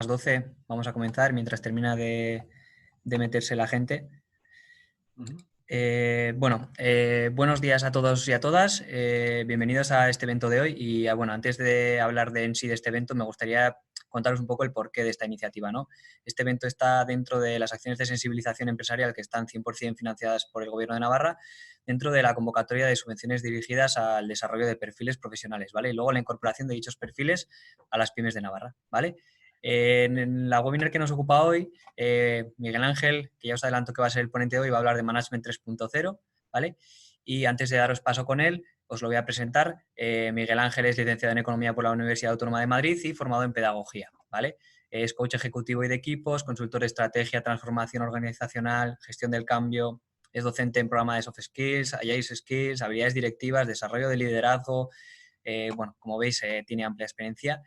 Las 12 vamos a comenzar mientras termina de meterse la gente. Buenos días a todos y a todas. Bienvenidos a este evento de hoy. Y bueno, antes de hablar en sí de este evento, me gustaría contaros un poco el porqué de esta iniciativa, ¿no? Este evento está dentro de las acciones de sensibilización empresarial que están 100% financiadas por el Gobierno de Navarra, dentro de la convocatoria de subvenciones dirigidas al desarrollo de perfiles profesionales, ¿vale? Y luego la incorporación de dichos perfiles a las pymes de Navarra, ¿vale? En la webinar que nos ocupa hoy, Miguel Ángel, que ya os adelanto que va a ser el ponente de hoy, va a hablar de Management 3.0, ¿vale? Y antes de daros paso con él, os lo voy a presentar. Miguel Ángel es licenciado en Economía por la Universidad Autónoma de Madrid y formado en Pedagogía, ¿vale? Es coach ejecutivo y de equipos, consultor de estrategia, transformación organizacional, gestión del cambio, es docente en programa de Soft Skills, Agile Skills, habilidades directivas, desarrollo de liderazgo. Bueno, como veis, tiene amplia experiencia.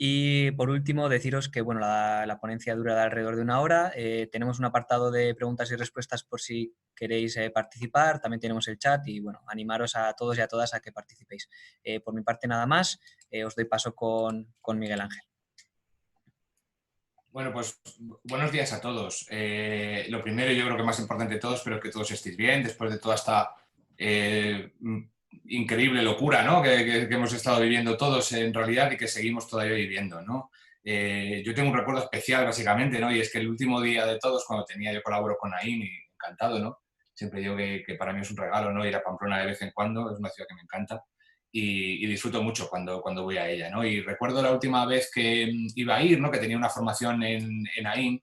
Y por último, deciros que bueno, la ponencia dura de alrededor de 1 hora. Tenemos un apartado de preguntas y respuestas por si queréis participar. También tenemos el chat y bueno, animaros a todos y a todas a que participéis. Por mi parte nada más. Os doy paso con Miguel Ángel. Bueno, pues buenos días a todos. Lo primero, yo creo que más importante de todo, espero que todos estéis bien después de toda esta increíble locura, ¿no? que hemos estado viviendo todos en realidad y que seguimos todavía viviendo, ¿no? Yo tengo un recuerdo especial, básicamente, ¿no? Y es que el último día de todos, cuando yo colaboro con AIN, y encantado, ¿no? Siempre digo que para mí es un regalo, ¿no? Ir a Pamplona de vez en cuando, es una ciudad que me encanta. Y disfruto mucho cuando voy a ella, ¿no? Y recuerdo la última vez que iba a ir, ¿no? Que tenía una formación en AIN,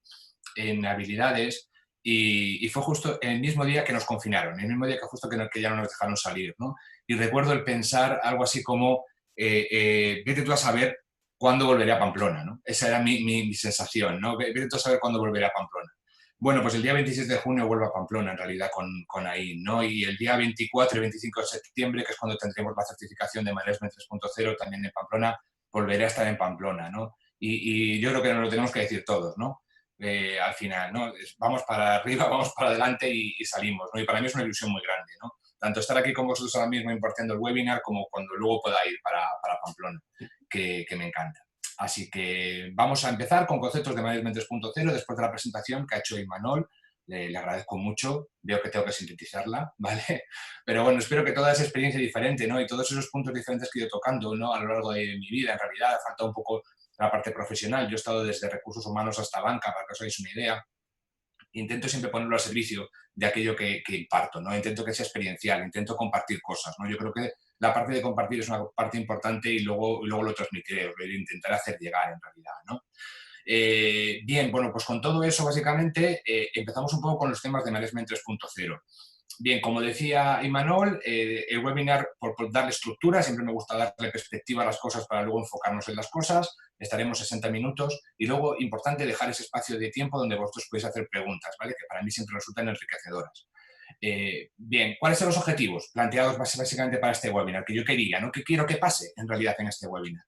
en habilidades, y fue justo el mismo día que nos confinaron, el mismo día que justo que ya no nos dejaron salir, ¿no? Y recuerdo el pensar algo así como, vete tú a saber cuándo volveré a Pamplona, ¿no? Esa era mi sensación, ¿no? Vete tú a saber cuándo volveré a Pamplona. Bueno, pues el día 26 de junio vuelvo a Pamplona, en realidad, con AIN, ¿no? Y el día 24 y 25 de septiembre, que es cuando tendremos la certificación de Management 3.0 también en Pamplona, volveré a estar en Pamplona, ¿no? Y yo creo que nos lo tenemos que decir todos, ¿no? Al final, ¿no? Vamos para arriba, vamos para adelante y salimos, ¿no? Y para mí es una ilusión muy grande, ¿no? Tanto estar aquí con vosotros ahora mismo impartiendo el webinar como cuando luego pueda ir para Pamplona, que me encanta. Así que vamos a empezar con conceptos de Management 3.0 después de la presentación que ha hecho Imanol. Le agradezco mucho, veo que tengo que sintetizarla, ¿vale? Pero bueno, espero que toda esa experiencia diferente, ¿no? Y todos esos puntos diferentes que he ido tocando, ¿no? A lo largo de mi vida, en realidad, ha faltado un poco la parte profesional. Yo he estado desde recursos humanos hasta banca, para que os hagáis una idea. Intento siempre ponerlo al servicio de aquello que imparto, ¿no? Intento que sea experiencial, intento compartir cosas, ¿no? Yo creo que la parte de compartir es una parte importante y luego lo transmitiré, lo intentaré hacer llegar en realidad, ¿no? Bien, bueno, pues con todo eso básicamente empezamos un poco con los temas de Management 3.0. Bien, como decía Imanol, el webinar, por darle estructura, siempre me gusta darle perspectiva a las cosas para luego enfocarnos en las cosas. Estaremos 60 minutos y luego, importante, dejar ese espacio de tiempo donde vosotros podéis hacer preguntas, ¿vale? Que para mí siempre resultan enriquecedoras. Bien, ¿cuáles son los objetivos planteados básicamente para este webinar? Que yo quería, ¿no? ¿Qué quiero que pase en realidad en este webinar?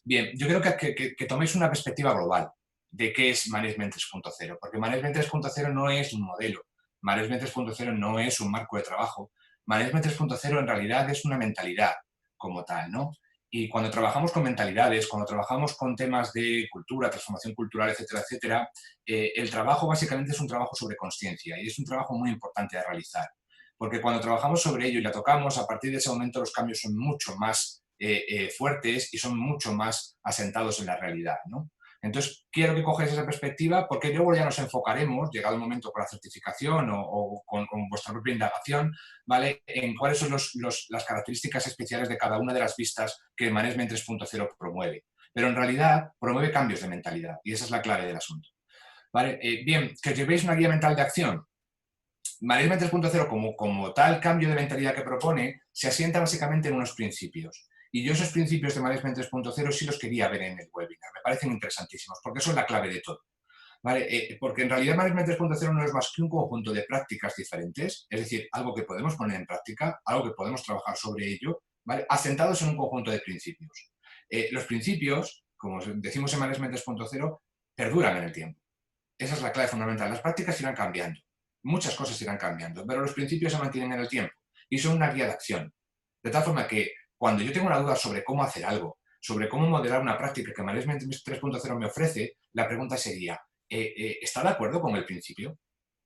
Bien, yo creo que toméis una perspectiva global de qué es Management 3.0, porque Management 3.0 no es un modelo, Management 3.0 no es un marco de trabajo, Management 3.0 en realidad es una mentalidad como tal, ¿no? Y cuando trabajamos con mentalidades, cuando trabajamos con temas de cultura, transformación cultural, etcétera, etcétera, el trabajo básicamente es un trabajo sobre consciencia y es un trabajo muy importante de realizar. Porque cuando trabajamos sobre ello y la tocamos, a partir de ese momento los cambios son mucho más fuertes y son mucho más asentados en la realidad, ¿no? Entonces, quiero que cogáis esa perspectiva porque luego ya nos enfocaremos, llegado el momento con la certificación o con vuestra propia indagación, ¿vale? En cuáles son las características especiales de cada una de las vistas que el Management 3.0 promueve. Pero en realidad promueve cambios de mentalidad y esa es la clave del asunto. ¿Vale? Bien, que os llevéis una guía mental de acción. Management 3.0 como tal cambio de mentalidad que propone se asienta básicamente en unos principios. Y yo esos principios de Management 3.0 sí los quería ver en el webinar. Me parecen interesantísimos porque son la clave de todo. ¿Vale? Porque en realidad Management 3.0 no es más que un conjunto de prácticas diferentes, es decir, algo que podemos poner en práctica, algo que podemos trabajar sobre ello, ¿vale? Asentados en un conjunto de principios. Los principios, como decimos en Management 3.0, perduran en el tiempo. Esa es la clave fundamental. Las prácticas irán cambiando. Muchas cosas irán cambiando, pero los principios se mantienen en el tiempo y son una guía de acción. De tal forma que cuando yo tengo una duda sobre cómo hacer algo, sobre cómo modelar una práctica que Management 3.0 me ofrece, la pregunta sería, ¿está de acuerdo con el principio?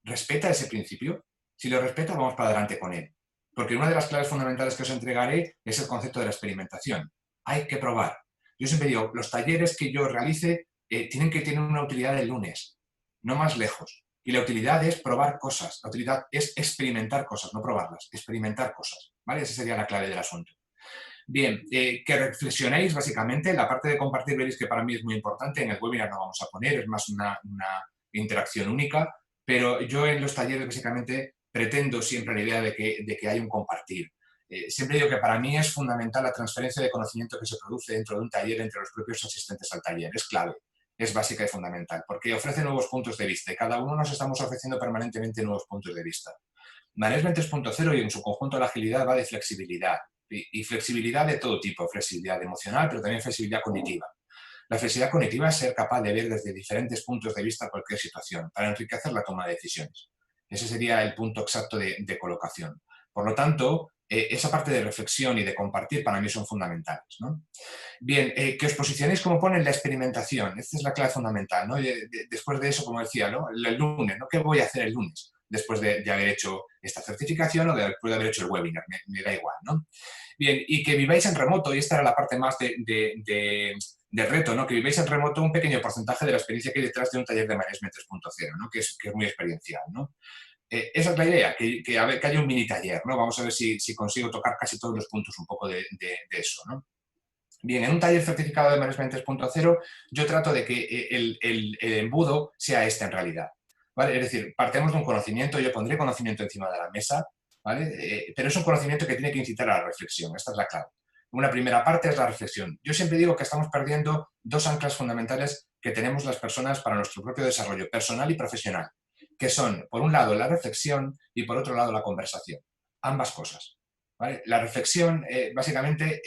¿Respeta ese principio? Si lo respeta, vamos para adelante con él. Porque una de las claves fundamentales que os entregaré es el concepto de la experimentación. Hay que probar. Yo siempre digo, los talleres que yo realice tienen que tener una utilidad del lunes, no más lejos. Y la utilidad es probar cosas, la utilidad es experimentar cosas, no probarlas, experimentar cosas. ¿Vale? Esa sería la clave del asunto. Bien, que reflexionéis básicamente. La parte de compartir veréis que para mí es muy importante. En el webinar no vamos a poner, es más una interacción única, pero yo en los talleres básicamente pretendo siempre la idea de que hay un compartir. Siempre digo que para mí es fundamental la transferencia de conocimiento que se produce dentro de un taller entre los propios asistentes al taller. Es clave, es básica y fundamental, porque ofrece nuevos puntos de vista y cada uno nos estamos ofreciendo permanentemente nuevos puntos de vista. Management 3.0 y en su conjunto la agilidad va de flexibilidad y flexibilidad de todo tipo, flexibilidad emocional, pero también flexibilidad cognitiva. La flexibilidad cognitiva es ser capaz de ver desde diferentes puntos de vista cualquier situación para enriquecer la toma de decisiones. Ese sería el punto exacto de colocación. Por lo tanto, esa parte de reflexión y de compartir para mí son fundamentales, ¿no? Bien, que os posicionéis como pone la experimentación. Esta es la clave fundamental, ¿no? Después de eso, como decía, ¿no? El lunes, ¿no? ¿Qué voy a hacer el lunes? Después de haber hecho esta certificación o después de haber hecho el webinar, me da igual, ¿no? Bien, y que viváis en remoto, y esta era la parte más del reto, ¿no? Que viváis en remoto un pequeño porcentaje de la experiencia que hay detrás de un taller de Management 3.0, ¿no? Que es muy experiencial, ¿no? Esa es la idea, que haya un mini taller, ¿no? Vamos a ver si consigo tocar casi todos los puntos un poco de eso, ¿no? Bien, en un taller certificado de Management 3.0 yo trato de que el embudo sea este en realidad, ¿vale? Es decir, partemos de un conocimiento, yo pondré conocimiento encima de la mesa, ¿vale? Pero es un conocimiento que tiene que incitar a la reflexión, esta es la clave. Una primera parte es la reflexión. Yo siempre digo que estamos perdiendo dos anclas fundamentales que tenemos las personas para nuestro propio desarrollo personal y profesional, que son, por un lado, la reflexión y por otro lado, la conversación. Ambas cosas. ¿Vale? La reflexión, básicamente,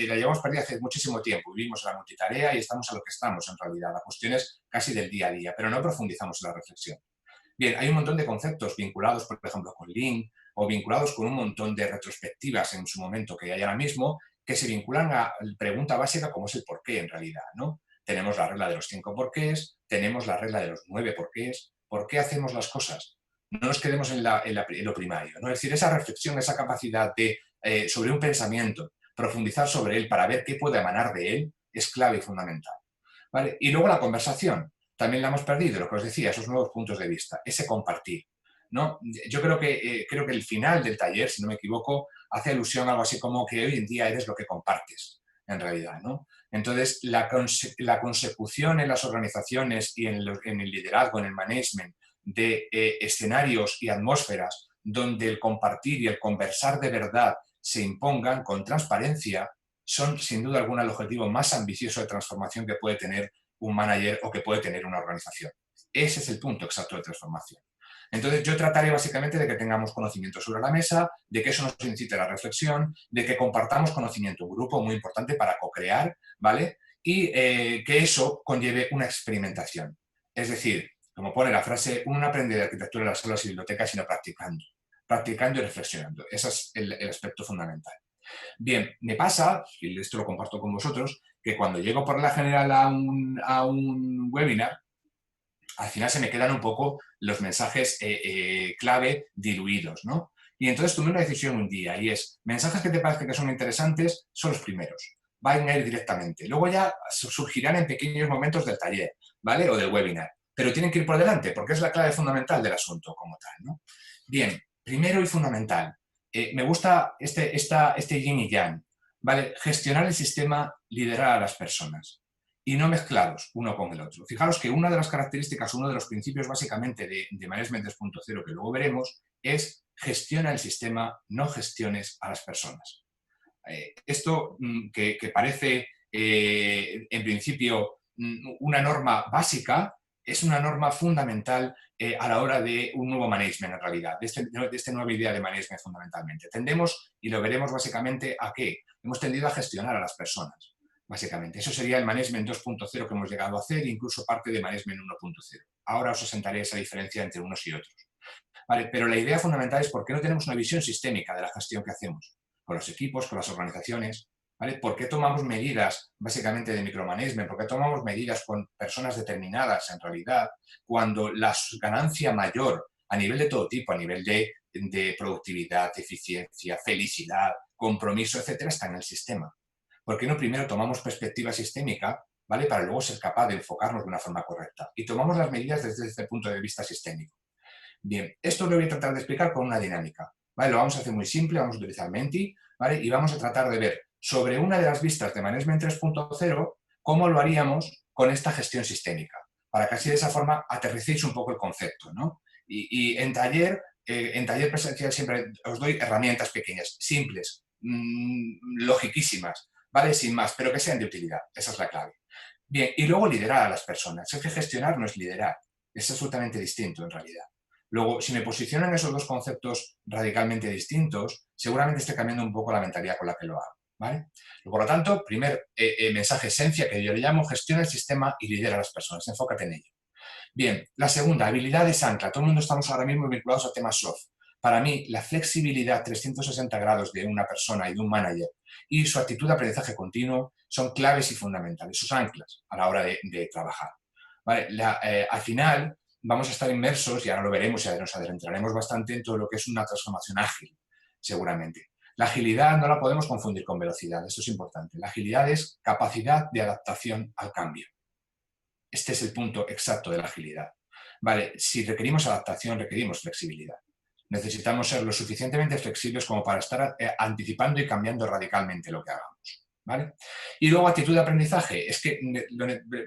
la llevamos perdida hace muchísimo tiempo. Vivimos en la multitarea y estamos a lo que estamos, en realidad. La cuestión es casi del día a día, pero no profundizamos en la reflexión. Bien, hay un montón de conceptos vinculados, por ejemplo, con Lean o vinculados con un montón de retrospectivas en su momento que hay ahora mismo, que se vinculan a la pregunta básica como es el por qué, en realidad, ¿no? Tenemos la regla de los 5 porqués, tenemos la regla de los 9 porqués. ¿Por qué hacemos las cosas? No nos quedemos en lo primario, ¿no? Es decir, esa reflexión, esa capacidad de, sobre un pensamiento, profundizar sobre él para ver qué puede emanar de él, es clave y fundamental. ¿Vale? Y luego la conversación, también la hemos perdido, lo que os decía, esos nuevos puntos de vista, ese compartir, ¿no? Yo creo que el final del taller, si no me equivoco, hace alusión a algo así como que hoy en día eres lo que compartes, en realidad, ¿no? Entonces, la consecución en las organizaciones y en el liderazgo, en el management, de escenarios y atmósferas donde el compartir y el conversar de verdad se impongan con transparencia, son sin duda alguna el objetivo más ambicioso de transformación que puede tener un manager o que puede tener una organización. Ese es el punto exacto de transformación. Entonces yo trataré básicamente de que tengamos conocimiento sobre la mesa, de que eso nos incite a la reflexión, de que compartamos conocimiento, un grupo muy importante para co-crear, ¿vale? Y que eso conlleve una experimentación. Es decir, como pone la frase, uno no aprende de arquitectura en las aulas y bibliotecas, sino practicando y reflexionando. Ese es el aspecto fundamental. Bien, me pasa, y esto lo comparto con vosotros, que cuando llego por la general a un webinar, al final se me quedan un poco los mensajes clave diluidos, ¿no? Y entonces tomé una decisión un día y es, mensajes que te parezcan que son interesantes son los primeros, van a ir directamente. Luego ya surgirán en pequeños momentos del taller, ¿vale? O del webinar, pero tienen que ir por delante porque es la clave fundamental del asunto como tal, ¿no? Bien, primero y fundamental, me gusta este yin y yang, ¿vale? Gestionar el sistema, liderar a las personas y no mezclados uno con el otro. Fijaros que una de las características, uno de los principios básicamente de Management 2.0 que luego veremos es gestiona el sistema, no gestiones a las personas. Esto que parece en principio una norma básica, es una norma fundamental a la hora de un nuevo management en realidad, de esta nueva idea de management fundamentalmente. Tendemos, y lo veremos básicamente, ¿a qué? Hemos tendido a gestionar a las personas. Básicamente, eso sería el Management 2.0 que hemos llegado a hacer, incluso parte de Management 1.0. Ahora os asentaré esa diferencia entre unos y otros. Vale, pero la idea fundamental es por qué no tenemos una visión sistémica de la gestión que hacemos con los equipos, con las organizaciones. ¿Vale? ¿Por qué tomamos medidas básicamente de micromanagement? ¿Por qué tomamos medidas con personas determinadas en realidad cuando la ganancia mayor a nivel de todo tipo, a nivel de productividad, eficiencia, felicidad, compromiso, etcétera, está en el sistema? ¿Por qué no primero tomamos perspectiva sistémica, ¿vale? Para luego ser capaz de enfocarnos de una forma correcta? Y tomamos las medidas desde este punto de vista sistémico. Bien, esto lo voy a tratar de explicar con una dinámica, ¿vale? Lo vamos a hacer muy simple, vamos a utilizar Menti, ¿vale? Y vamos a tratar de ver sobre una de las vistas de Management 3.0 cómo lo haríamos con esta gestión sistémica, para que así de esa forma aterricéis un poco el concepto, ¿no? Y en taller presencial siempre os doy herramientas pequeñas, simples, logiquísimas, ¿vale? Sin más, pero que sean de utilidad, esa es la clave. Bien, y luego liderar a las personas. Es que gestionar no es liderar, es absolutamente distinto en realidad. Luego, si me posiciono en esos dos conceptos radicalmente distintos, seguramente esté cambiando un poco la mentalidad con la que lo hago, ¿vale? Por lo tanto, primer mensaje esencia que yo le llamo: gestiona el sistema y lidera a las personas, enfócate en ello. Bien, la segunda, habilidades ancla. Todo el mundo estamos ahora mismo vinculados a temas soft. Para mí, la flexibilidad 360 grados de una persona y de un manager y su actitud de aprendizaje continuo son claves y fundamentales, sus anclas a la hora de trabajar. ¿Vale? Al final, vamos a estar inmersos, y ahora lo veremos y nos adentraremos bastante en todo lo que es una transformación ágil, seguramente. La agilidad no la podemos confundir con velocidad, esto es importante. La agilidad es capacidad de adaptación al cambio. Este es el punto exacto de la agilidad. Vale, si requerimos adaptación, requerimos flexibilidad. Necesitamos ser lo suficientemente flexibles como para estar anticipando y cambiando radicalmente lo que hagamos. ¿Vale? Y luego actitud de aprendizaje, es que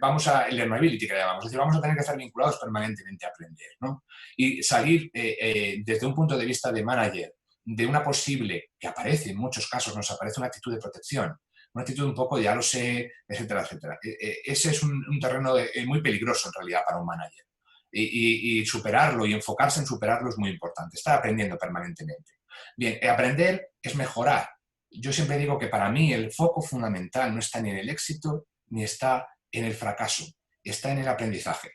vamos a learnability, que le llamamos, es decir, vamos a tener que estar vinculados permanentemente a aprender, ¿no? Y salir desde un punto de vista de manager, de una posible, que aparece en muchos casos, nos aparece una actitud de protección, una actitud un poco de ya lo sé, etcétera, etcétera. Ese es un terreno muy peligroso en realidad para un manager. Y superarlo y enfocarse en superarlo es muy importante, estar aprendiendo permanentemente. Bien, aprender es mejorar. Yo siempre digo que para mí el foco fundamental no está ni en el éxito ni está en el fracaso, está en el aprendizaje.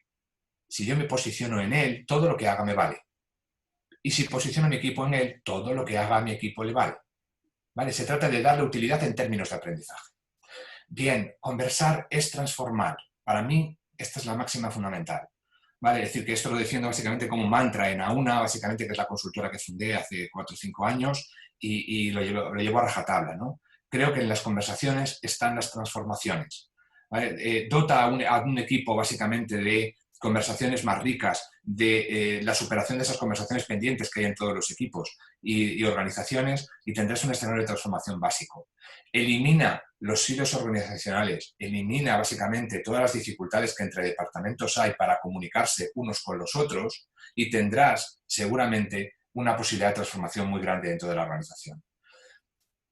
Si yo me posiciono en él, todo lo que haga me vale. Y si posiciono a mi equipo en él, todo lo que haga a mi equipo le vale. ¿Vale? Se trata de darle utilidad en términos de aprendizaje. Bien, conversar es transformar. Para mí, esta es la máxima fundamental. ¿Vale? Es decir, que esto lo defiendo básicamente como un mantra en Auna, básicamente, que es la consultora que fundé hace 4 o 5 años, y lo llevo a rajatabla, ¿no? Creo que en las conversaciones están las transformaciones. ¿Vale? Dota a un equipo básicamente de conversaciones más ricas, de la superación de esas conversaciones pendientes que hay en todos los equipos y organizaciones, y tendrás un escenario de transformación básico. Elimina los silos organizacionales, elimina básicamente todas las dificultades que entre departamentos hay para comunicarse unos con los otros, y tendrás seguramente una posibilidad de transformación muy grande dentro de la organización.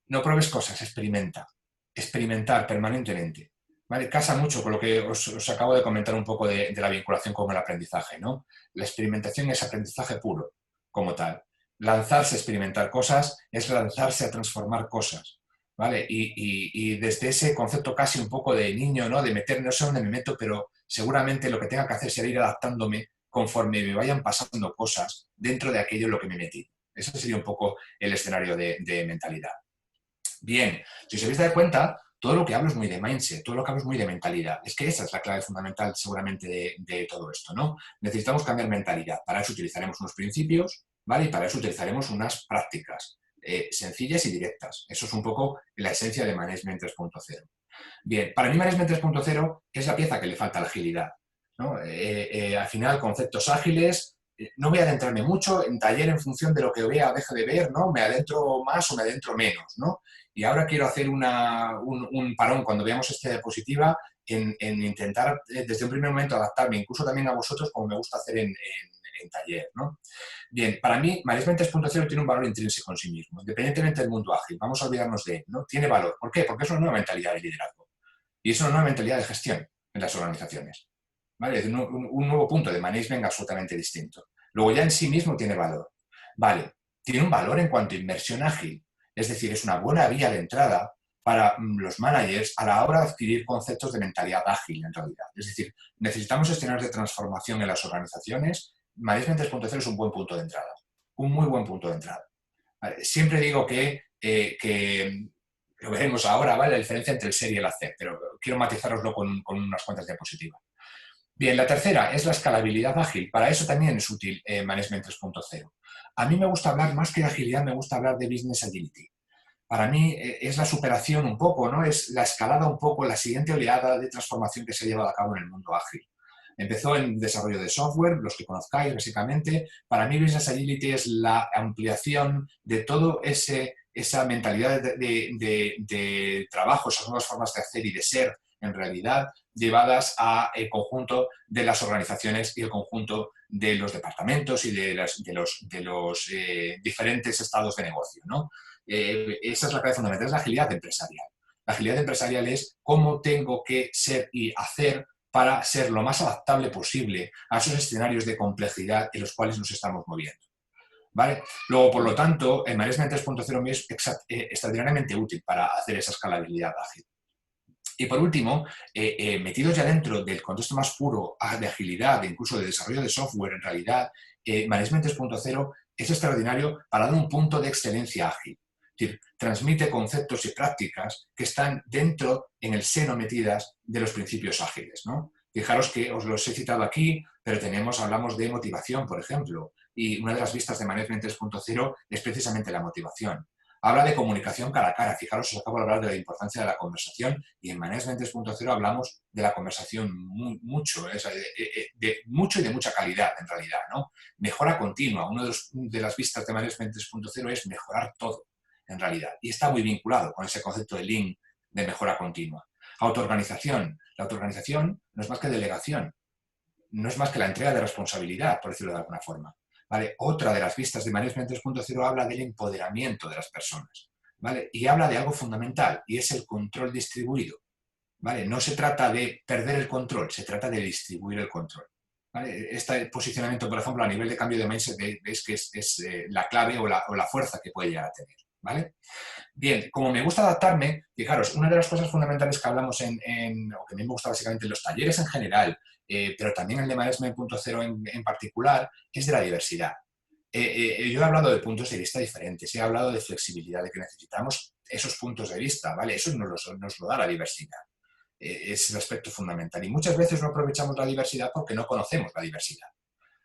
No pruebes cosas, experimenta. Experimentar permanentemente. ¿Vale? Casa mucho con lo que os acabo de comentar un poco de la vinculación con el aprendizaje, ¿no? La experimentación es aprendizaje puro, como tal. Lanzarse a experimentar cosas es lanzarse a transformar cosas, ¿vale? Y desde ese concepto casi un poco de niño, ¿no? De meter, no sé dónde me meto, pero seguramente lo que tenga que hacer será ir adaptándome conforme me vayan pasando cosas dentro de aquello en lo que me he metido. Ese sería un poco el escenario de mentalidad. Bien, si os habéis dado cuenta, todo lo que hablo es muy de mindset, todo lo que hablo es muy de mentalidad. Es que esa es la clave fundamental seguramente de todo esto, ¿no? Necesitamos cambiar mentalidad. Para eso utilizaremos unos principios, ¿vale? Y para eso utilizaremos unas prácticas sencillas y directas. Eso es un poco la esencia de Management 3.0. Bien, para mí Management 3.0 es la pieza que le falta a la agilidad, ¿no? Al final, conceptos ágiles. No voy a adentrarme mucho en taller en función de lo que vea o deje de ver, ¿no? Me adentro más o me adentro menos, ¿no? Y ahora quiero hacer un parón cuando veamos esta diapositiva en intentar desde un primer momento adaptarme incluso también a vosotros como me gusta hacer en taller, ¿no? Bien, para mí Management 3.0 tiene un valor intrínseco en sí mismo, independientemente del mundo ágil, vamos a olvidarnos de él, ¿no? Tiene valor. ¿Por qué? Porque es una nueva mentalidad de liderazgo y es una nueva mentalidad de gestión en las organizaciones, ¿vale? Es un nuevo punto de management absolutamente distinto. Luego ya en sí mismo tiene valor. Vale, tiene un valor en cuanto a inversión ágil, es decir, es una buena vía de entrada para los managers a la hora de adquirir conceptos de mentalidad ágil en realidad. Es decir, necesitamos escenarios de transformación en las organizaciones. Management 3.0 es un buen punto de entrada, un muy buen punto de entrada. Vale, siempre digo que lo veremos ahora, ¿vale? La diferencia entre el ser y el hacer, pero quiero matizaroslo con unas cuantas diapositivas. Bien, la tercera es la escalabilidad ágil. Para eso también es útil Management 3.0. A mí me gusta hablar, más que de agilidad, me gusta hablar de Business Agility. Para mí es la superación un poco, ¿no? Es la escalada un poco, la siguiente oleada de transformación que se ha llevado a cabo en el mundo ágil. Empezó en desarrollo de software, los que conozcáis básicamente. Para mí Business Agility es la ampliación de todo esa mentalidad de trabajo, esas nuevas formas de hacer y de ser en realidad, llevadas al conjunto de las organizaciones y el conjunto de los departamentos y de los diferentes estados de negocio, ¿no? Esa es la clave fundamental, es la agilidad empresarial. La agilidad empresarial es cómo tengo que ser y hacer para ser lo más adaptable posible a esos escenarios de complejidad en los cuales nos estamos moviendo. ¿Vale? Luego, por lo tanto, el Management 3.0 me es extraordinariamente útil para hacer esa escalabilidad ágil. Y por último, metidos ya dentro del contexto más puro de agilidad, incluso de desarrollo de software, en realidad, Management 3.0 es extraordinario para dar un punto de excelencia ágil. Es decir, transmite conceptos y prácticas que están dentro, en el seno metidas de los principios ágiles, ¿no? Fijaros que os los he citado aquí, pero hablamos de motivación, por ejemplo, y una de las vistas de Management 3.0 es precisamente la motivación. Habla de comunicación cara a cara. Fijaros, os acabo de hablar de la importancia de la conversación y en Management 3.0 hablamos de la conversación mucho, mucho y de mucha calidad, en realidad, ¿no? Mejora continua. Una de las vistas de Management 3.0 es mejorar todo, en realidad. Y está muy vinculado con ese concepto de Lean, de mejora continua. Autoorganización. La autoorganización no es más que delegación. No es más que la entrega de responsabilidad, por decirlo de alguna forma. ¿Vale? Otra de las vistas de Management 3.0 habla del empoderamiento de las personas, ¿vale? Y habla de algo fundamental, y es el control distribuido, ¿vale? No se trata de perder el control, se trata de distribuir el control, ¿vale? Este posicionamiento, por ejemplo, a nivel de cambio de mindset, veis que es la clave o la fuerza que puede llegar a tener, ¿vale? Bien, como me gusta adaptarme, fijaros, una de las cosas fundamentales que hablamos o que a mí me gusta básicamente en los talleres en general, pero también el de Management 3.0 en particular, es de la diversidad. Yo he hablado de puntos de vista diferentes, he hablado de flexibilidad, de que necesitamos esos puntos de vista, ¿vale? Eso nos lo da la diversidad. Es el aspecto fundamental. Y muchas veces no aprovechamos la diversidad porque no conocemos la diversidad.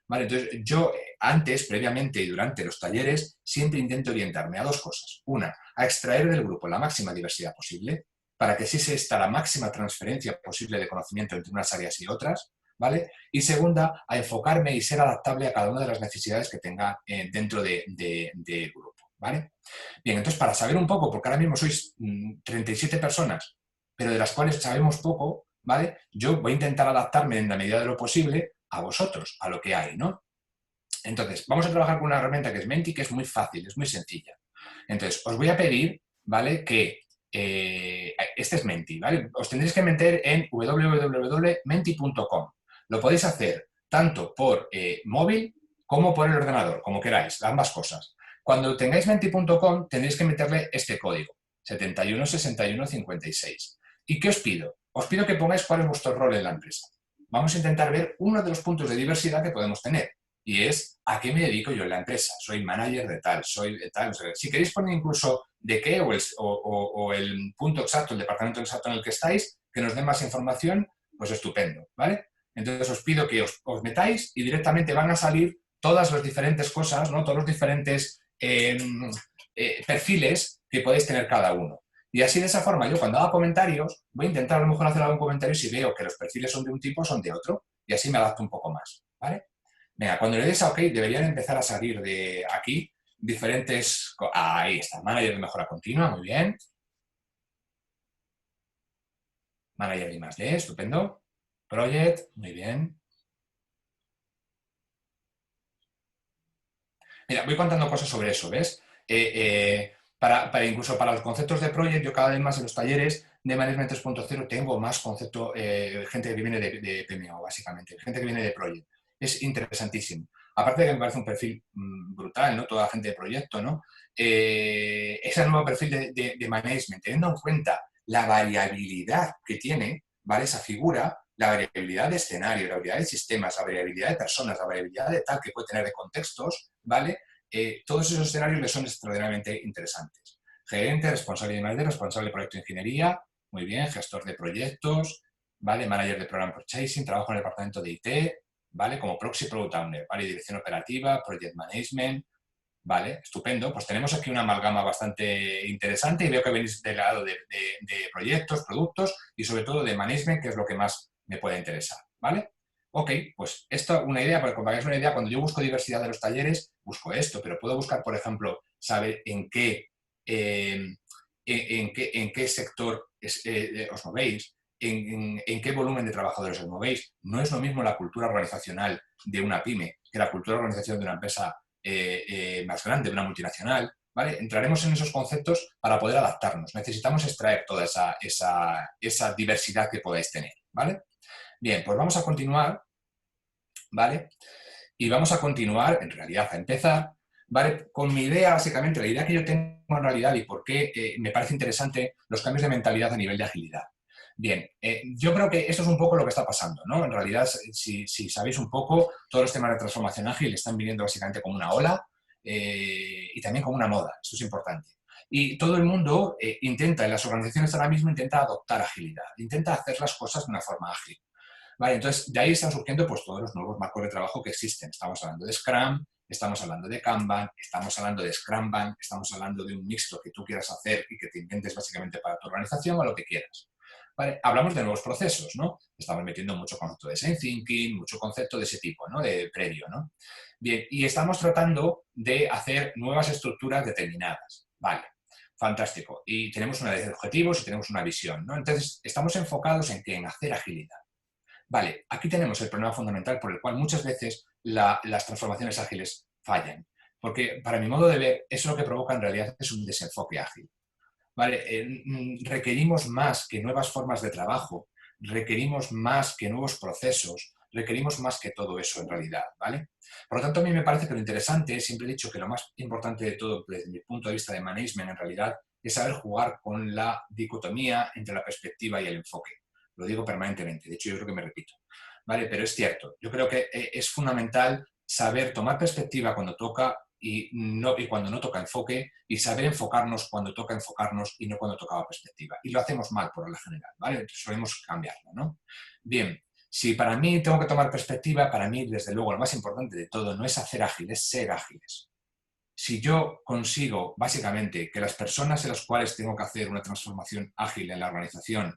¿Vale? Entonces, yo antes, previamente y durante los talleres, siempre intento orientarme a dos cosas. Una, a extraer del grupo la máxima diversidad posible, para que exista la máxima transferencia posible de conocimiento entre unas áreas y otras, ¿vale? Y segunda, a enfocarme y ser adaptable a cada una de las necesidades que tenga dentro del grupo, ¿vale? Bien, entonces, para saber un poco, porque ahora mismo sois 37 personas, pero de las cuales sabemos poco, ¿vale? Yo voy a intentar adaptarme en la medida de lo posible a vosotros, a lo que hay, ¿no? Entonces, vamos a trabajar con una herramienta que es Menti, que es muy fácil, es muy sencilla. Entonces, os voy a pedir, ¿vale? Que este es Menti, ¿vale? Os tendréis que meter en www.menti.com. Lo podéis hacer tanto por móvil como por el ordenador, como queráis, ambas cosas. Cuando tengáis menti.com tendréis que meterle este código, 716156. ¿Y qué os pido? Os pido que pongáis cuál es vuestro rol en la empresa. Vamos a intentar ver uno de los puntos de diversidad que podemos tener, y es a qué me dedico yo en la empresa. Soy manager de tal, soy de tal. Si queréis poner incluso de qué o el punto exacto, el departamento exacto en el que estáis, que nos dé más información, pues estupendo, ¿vale? Entonces os pido que os metáis y directamente van a salir todas las diferentes cosas, ¿no? Todos los diferentes perfiles que podéis tener cada uno. Y así de esa forma yo cuando haga comentarios voy a intentar a lo mejor hacer algún comentario si veo que los perfiles son de un tipo son de otro y así me adapto un poco más, ¿vale? Venga, cuando le des a OK deberían empezar a salir de aquí diferentes... Ahí está, manager de mejora continua, muy bien. Manager de I+D, estupendo. Project, muy bien. Mira, voy contando cosas sobre eso, ¿ves? Incluso para los conceptos de Project, yo cada vez más en los talleres de Management 3.0 tengo más concepto, gente que viene de PMO, básicamente, gente que viene de Project. Es interesantísimo. Aparte de que me parece un perfil brutal, ¿no? Toda la gente de proyecto, ¿no? Ese nuevo perfil de management, teniendo en cuenta la variabilidad que tiene, ¿vale? Esa figura, la variabilidad de escenario, la variabilidad de sistemas, la variabilidad de personas, la variabilidad de tal que puede tener de contextos, ¿vale? Todos esos escenarios le son extraordinariamente interesantes. Gerente, responsable de I+D, responsable de proyecto de ingeniería, muy bien, gestor de proyectos, ¿vale? Manager de Program Purchasing, trabajo en el departamento de IT, ¿vale? Como Proxy Product Owner, ¿vale? Dirección operativa, Project Management, ¿vale? Estupendo. Pues tenemos aquí una amalgama bastante interesante y veo que venís del lado de proyectos, productos y sobre todo de management, que es lo que más me puede interesar, ¿vale? Ok, pues esto, una idea, para que os hagáis una idea, cuando yo busco diversidad de los talleres, busco esto, pero puedo buscar, por ejemplo, saber eh, en qué sector os movéis, en qué volumen de trabajadores os movéis. No es lo mismo la cultura organizacional de una pyme que la cultura organizacional de una empresa más grande, de una multinacional. ¿Vale? Entraremos en esos conceptos para poder adaptarnos. Necesitamos extraer toda esa diversidad que podáis tener. ¿Vale? Bien, pues vamos a continuar, ¿vale? Y vamos a continuar, en realidad, a empezar, ¿vale? Con mi idea, básicamente, la idea que yo tengo en realidad y por qué me parece interesante los cambios de mentalidad a nivel de agilidad. Bien, yo creo que esto es un poco lo que está pasando, ¿no? En realidad, si sabéis un poco, todos los temas de transformación ágil están viniendo básicamente como una ola y también como una moda, esto es importante. Y todo el mundo intenta, en las organizaciones ahora mismo, intenta adoptar agilidad, intenta hacer las cosas de una forma ágil. Vale, entonces, de ahí están surgiendo pues, todos los nuevos marcos de trabajo que existen. Estamos hablando de Scrum, estamos hablando de Kanban, estamos hablando de Scrumban, estamos hablando de un mixto que tú quieras hacer y que te inventes básicamente para tu organización o lo que quieras. Vale, hablamos de nuevos procesos, ¿no? Estamos metiendo mucho concepto de design thinking, mucho concepto de ese tipo, ¿no? De previo, ¿no? Bien, y estamos tratando de hacer nuevas estructuras determinadas. Vale, fantástico. Y tenemos una de objetivos y tenemos una visión, ¿no? Entonces, estamos enfocados en qué, en hacer agilidad. Vale, aquí tenemos el problema fundamental por el cual muchas veces las transformaciones ágiles fallan. Porque para mi modo de ver, eso lo que provoca en realidad es un desenfoque ágil. ¿Vale? Requerimos más que nuevas formas de trabajo, requerimos más que nuevos procesos, requerimos más que todo eso en realidad. ¿Vale? Por lo tanto, a mí me parece que lo interesante, siempre he dicho que lo más importante de todo desde mi punto de vista de management en realidad es saber jugar con la dicotomía entre la perspectiva y el enfoque. Lo digo permanentemente, de hecho yo creo que me repito. ¿Vale? Pero es cierto, yo creo que es fundamental saber tomar perspectiva cuando toca y cuando no toca enfoque y saber enfocarnos cuando toca enfocarnos y no cuando tocaba perspectiva. Y lo hacemos mal por la general, ¿vale? Entonces solemos cambiarlo, ¿no? Bien, si para mí tengo que tomar perspectiva, para mí, desde luego, lo más importante de todo no es hacer ágil, es ser ágiles. Si yo consigo, básicamente, que las personas en las cuales tengo que hacer una transformación ágil en la organización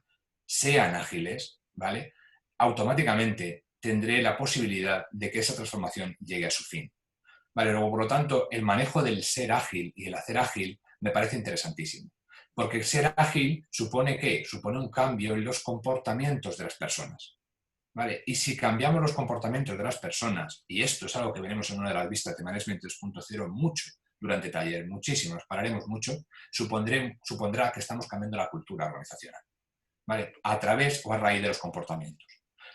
sean ágiles, ¿vale? Automáticamente tendré la posibilidad de que esa transformación llegue a su fin. Vale, luego, por lo tanto, el manejo del ser ágil y el hacer ágil me parece interesantísimo. Porque el ser ágil supone ¿qué? Supone un cambio en los comportamientos de las personas. ¿Vale? Y si cambiamos los comportamientos de las personas, y esto es algo que veremos en una de las vistas de Management 3.0 mucho durante el taller, muchísimo, nos pararemos mucho, supondrá que estamos cambiando la cultura organizacional. ¿Vale? A través o a raíz de los comportamientos.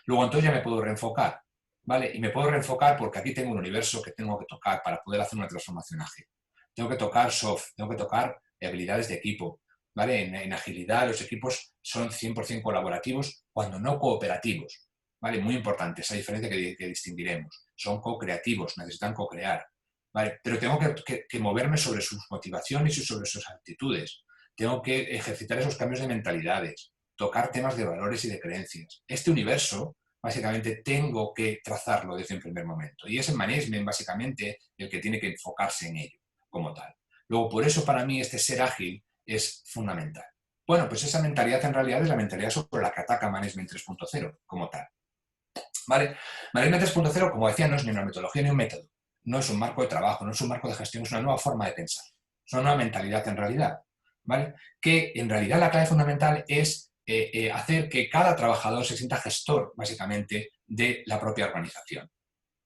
Luego, entonces ya me puedo reenfocar. ¿Vale? Y me puedo reenfocar porque aquí tengo un universo que tengo que tocar para poder hacer una transformación ágil. Tengo que tocar soft, tengo que tocar habilidades de equipo. ¿Vale? En agilidad los equipos son 100% colaborativos cuando no cooperativos. ¿Vale? Muy importante esa diferencia que distinguiremos. Son co-creativos, necesitan co-crear. ¿Vale? Pero tengo que moverme sobre sus motivaciones y sobre sus actitudes. Tengo que ejercitar esos cambios de mentalidades, tocar temas de valores y de creencias. Este universo básicamente tengo que trazarlo desde un primer momento. Y es el management, básicamente, el que tiene que enfocarse en ello, como tal. Luego, por eso para mí este ser ágil es fundamental. Bueno, pues esa mentalidad en realidad es la mentalidad sobre la que ataca Management 3.0, como tal. ¿Vale? Management 3.0, como decía, no es ni una metodología ni un método. No es un marco de trabajo, no es un marco de gestión, es una nueva forma de pensar. Es una nueva mentalidad en realidad. ¿Vale? Que en realidad la clave fundamental es hacer que cada trabajador se sienta gestor, básicamente, de la propia organización.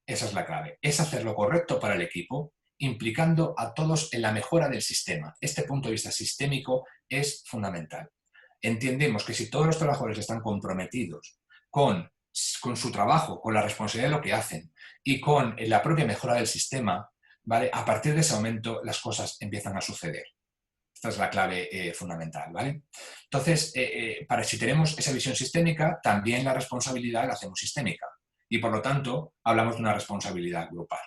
Esa es la clave. Es hacer lo correcto para el equipo, implicando a todos en la mejora del sistema. Este punto de vista sistémico es fundamental. Entendemos que si todos los trabajadores están comprometidos con su trabajo, con la responsabilidad de lo que hacen y con la propia mejora del sistema, ¿vale? A partir de ese momento las cosas empiezan a suceder. Esta es la clave fundamental, ¿vale? Entonces, si tenemos esa visión sistémica, también la responsabilidad la hacemos sistémica. Y por lo tanto, hablamos de una responsabilidad grupal.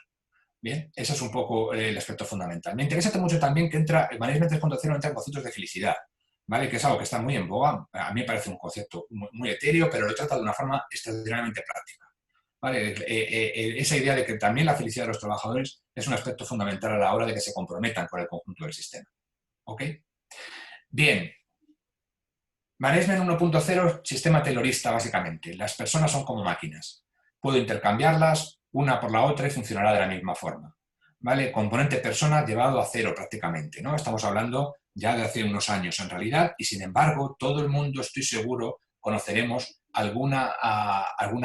Bien, ese es un poco el aspecto fundamental. Me interesa mucho también que el Management 3.0 entra en conceptos de felicidad, ¿vale? Que es algo que está muy en boga. A mí me parece un concepto muy etéreo, pero lo trata de una forma extraordinariamente práctica, ¿vale? Esa idea de que también la felicidad de los trabajadores es un aspecto fundamental a la hora de que se comprometan con el conjunto del sistema. ¿Ok? Bien. Management 1.0, sistema taylorista, básicamente. Las personas son como máquinas. Puedo intercambiarlas una por la otra y funcionará de la misma forma. ¿Vale? Componente persona llevado a cero prácticamente, ¿no? Estamos hablando ya de hace unos años en realidad y sin embargo todo el mundo, estoy seguro, conoceremos alguna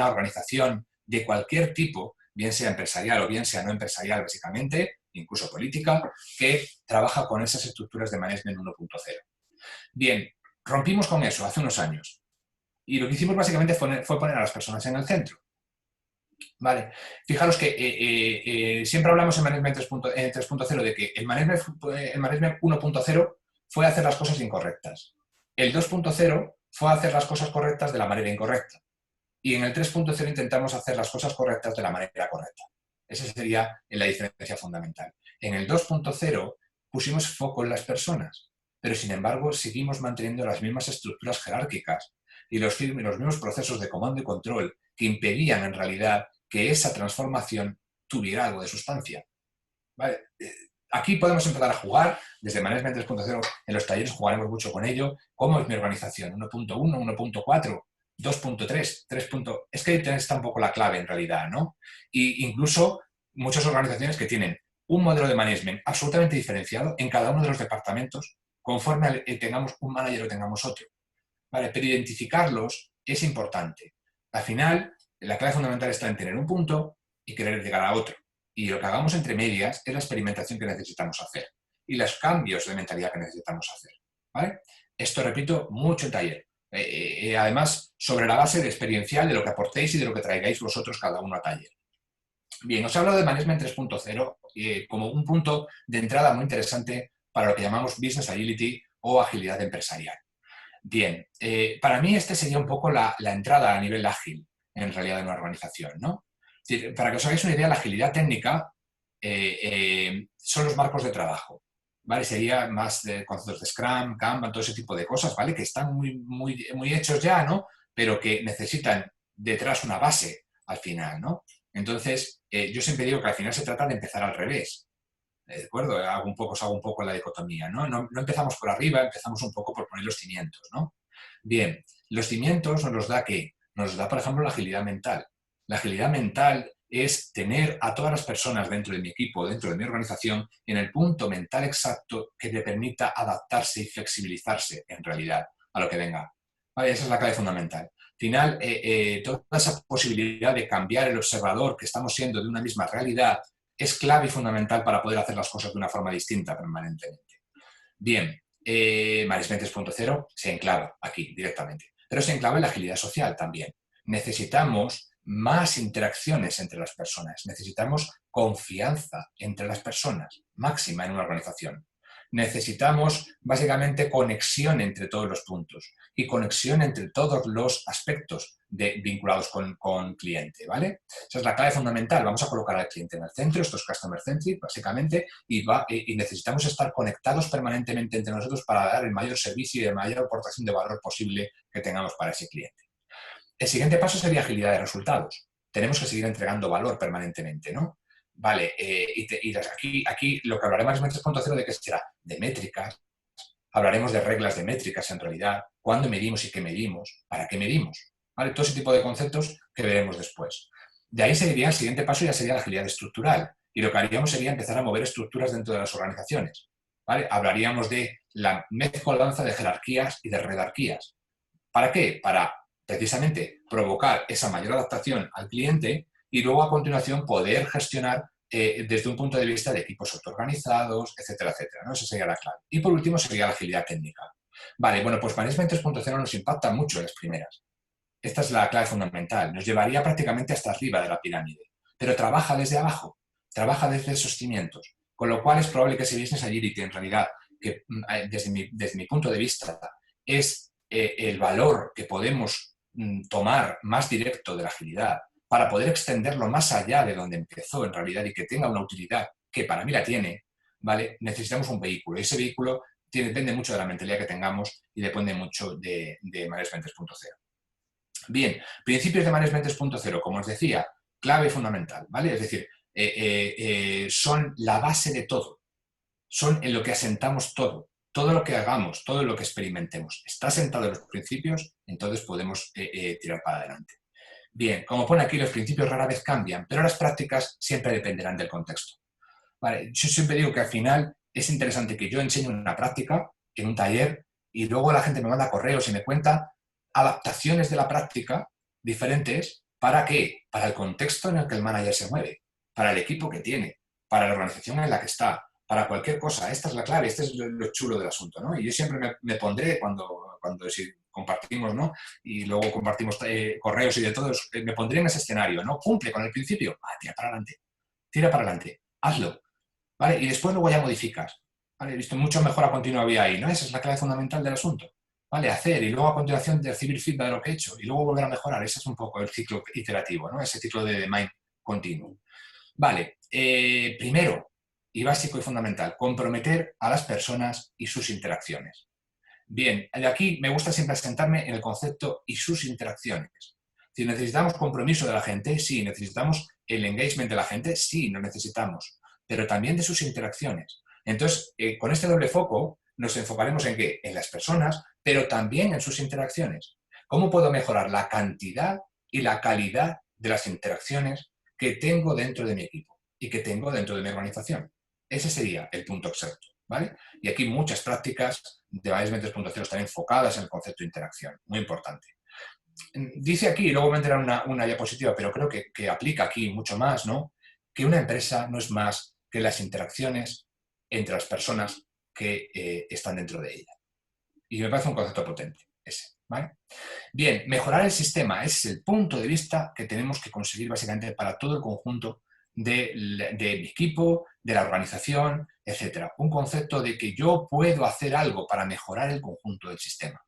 organización de cualquier tipo, bien sea empresarial o bien sea no empresarial básicamente, incluso política, que trabaja con esas estructuras de Management 1.0. Bien, rompimos con eso hace unos años y lo que hicimos básicamente fue poner a las personas en el centro. Vale. Fijaros que siempre hablamos en Management 3.0 de que el Management 1.0 fue hacer las cosas incorrectas. El 2.0 fue hacer las cosas correctas de la manera incorrecta. Y en el 3.0 intentamos hacer las cosas correctas de la manera correcta. Esa sería la diferencia fundamental. En el 2.0 pusimos foco en las personas, pero sin embargo seguimos manteniendo las mismas estructuras jerárquicas y los mismos procesos de comando y control que impedían en realidad que esa transformación tuviera algo de sustancia. ¿Vale? Aquí podemos empezar a jugar desde Management 3.0, en los talleres jugaremos mucho con ello. ¿Cómo es mi organización? 1.1, 1.4, 2.3, 3. Es que ahí está un poco la clave en realidad, ¿no? Y incluso muchas organizaciones que tienen un modelo de management absolutamente diferenciado en cada uno de los departamentos, conforme tengamos un manager o tengamos otro. ¿Vale? Pero identificarlos es importante. Al final, la clave fundamental está en tener un punto y querer llegar a otro. Y lo que hagamos entre medias es la experimentación que necesitamos hacer y los cambios de mentalidad que necesitamos hacer. ¿Vale? Esto repito mucho en taller. Además, sobre la base de experiencial de lo que aportéis y de lo que traigáis vosotros cada uno a taller. Bien, os he hablado de Management 3.0 como un punto de entrada muy interesante para lo que llamamos Business Agility o agilidad empresarial. Bien, para mí este sería un poco la entrada a nivel ágil, en realidad, de una organización, ¿no? Para que os hagáis una idea, la agilidad técnica son los marcos de trabajo, ¿vale? Sería más de conceptos de Scrum, Kanban, todo ese tipo de cosas, ¿vale? Que están muy hechos ya, ¿no? Pero que necesitan detrás una base al final, ¿no? Entonces, yo siempre digo que al final se trata de empezar al revés. ¿De acuerdo? Os hago un poco la dicotomía, ¿no? No empezamos por arriba, empezamos un poco por poner los cimientos, ¿no? Bien, los cimientos nos los da ¿qué? Nos los da, por ejemplo, la agilidad mental. La agilidad mental es tener a todas las personas dentro de mi equipo, dentro de mi organización, en el punto mental exacto que le permita adaptarse y flexibilizarse, en realidad, a lo que venga. Vale, esa es la clave fundamental. Al final, toda esa posibilidad de cambiar el observador que estamos siendo de una misma realidad es clave y fundamental para poder hacer las cosas de una forma distinta permanentemente. Bien, Management 3.0 se enclava aquí directamente, pero se enclava en la agilidad social también. Necesitamos más interacciones entre las personas, necesitamos confianza entre las personas, máxima en una organización. Necesitamos básicamente conexión entre todos los puntos y conexión entre todos los aspectos vinculados con cliente, ¿vale? Esa es la clave fundamental. Vamos a colocar al cliente en el centro, esto es customer centric, básicamente, y necesitamos estar conectados permanentemente entre nosotros para dar el mayor servicio y la mayor aportación de valor posible que tengamos para ese cliente. El siguiente paso sería agilidad de resultados. Tenemos que seguir entregando valor permanentemente, ¿no? Vale, aquí lo que hablaremos en 3.0 de qué será, de métricas, hablaremos de reglas de métricas en realidad, cuándo medimos y qué medimos, para qué medimos, ¿vale? Todo ese tipo de conceptos que veremos después. De ahí seguiría el siguiente paso, ya sería la agilidad estructural, y lo que haríamos sería empezar a mover estructuras dentro de las organizaciones, ¿vale? Hablaríamos de la mezcolanza de jerarquías y de redarquías. ¿Para qué? Para precisamente provocar esa mayor adaptación al cliente y luego a continuación poder gestionar desde un punto de vista de equipos autoorganizados, etcétera, etcétera, ¿no? Esa sería la clave. Y por último sería la agilidad técnica. Vale, bueno, pues Management 3.0 nos impacta mucho en las primeras. Esta es la clave fundamental. Nos llevaría prácticamente hasta arriba de la pirámide. Pero trabaja desde abajo, trabaja desde esos cimientos. Con lo cual es probable que ese Business Agility, en realidad, que desde mi punto de vista, es el valor que podemos tomar más directo de la agilidad para poder extenderlo más allá de donde empezó en realidad y que tenga una utilidad, que para mí la tiene, ¿vale? Necesitamos un vehículo. Y ese vehículo depende mucho de la mentalidad que tengamos y depende mucho de Management 3.0. Bien, principios de Management 3.0, como os decía, clave y fundamental, ¿vale? Es decir, son la base de todo, son en lo que asentamos todo. Todo lo que hagamos, todo lo que experimentemos, está sentado en los principios, entonces podemos tirar para adelante. Bien, como pone aquí, los principios rara vez cambian, pero las prácticas siempre dependerán del contexto. Vale, yo siempre digo que al final es interesante que yo enseñe una práctica en un taller y luego la gente me manda correos y me cuenta adaptaciones de la práctica diferentes. ¿Para qué? Para el contexto en el que el manager se mueve, para el equipo que tiene, para la organización en la que está, para cualquier cosa. Esta es la clave, este es lo chulo del asunto, ¿no? Y yo siempre me pondré cuando si compartimos, ¿no? Y luego compartimos correos y de todo, me pondré en ese escenario, ¿no? Cumple con el principio, tira para adelante, hazlo, ¿vale? Y después luego ya modificas, ¿vale? He visto mucho mejora continua había ahí, ¿no? Esa es la clave fundamental del asunto, ¿vale? Hacer y luego a continuación de recibir feedback de lo que he hecho y luego volver a mejorar. Ese es un poco el ciclo iterativo, ¿no? Ese ciclo de mind continuo. Vale, primero y básico y fundamental, comprometer a las personas y sus interacciones. Bien, de aquí me gusta siempre asentarme en el concepto y sus interacciones. Si necesitamos compromiso de la gente, sí. Necesitamos el engagement de la gente, sí, lo necesitamos. Pero también de sus interacciones. Entonces, con este doble foco, nos enfocaremos en qué? En las personas, pero también en sus interacciones. ¿Cómo puedo mejorar la cantidad y la calidad de las interacciones que tengo dentro de mi equipo y que tengo dentro de mi organización? Ese sería el punto exacto, ¿vale? Y aquí muchas prácticas de Management 3.0 están enfocadas en el concepto de interacción, muy importante. Dice aquí, y luego me entrará una diapositiva, pero creo que aplica aquí mucho más, ¿no? Que una empresa no es más que las interacciones entre las personas que están dentro de ella. Y me parece un concepto potente, ese, ¿vale? Bien, mejorar el sistema, ese es el punto de vista que tenemos que conseguir básicamente para todo el conjunto de mi equipo, de la organización, etcétera. Un concepto de que yo puedo hacer algo para mejorar el conjunto del sistema,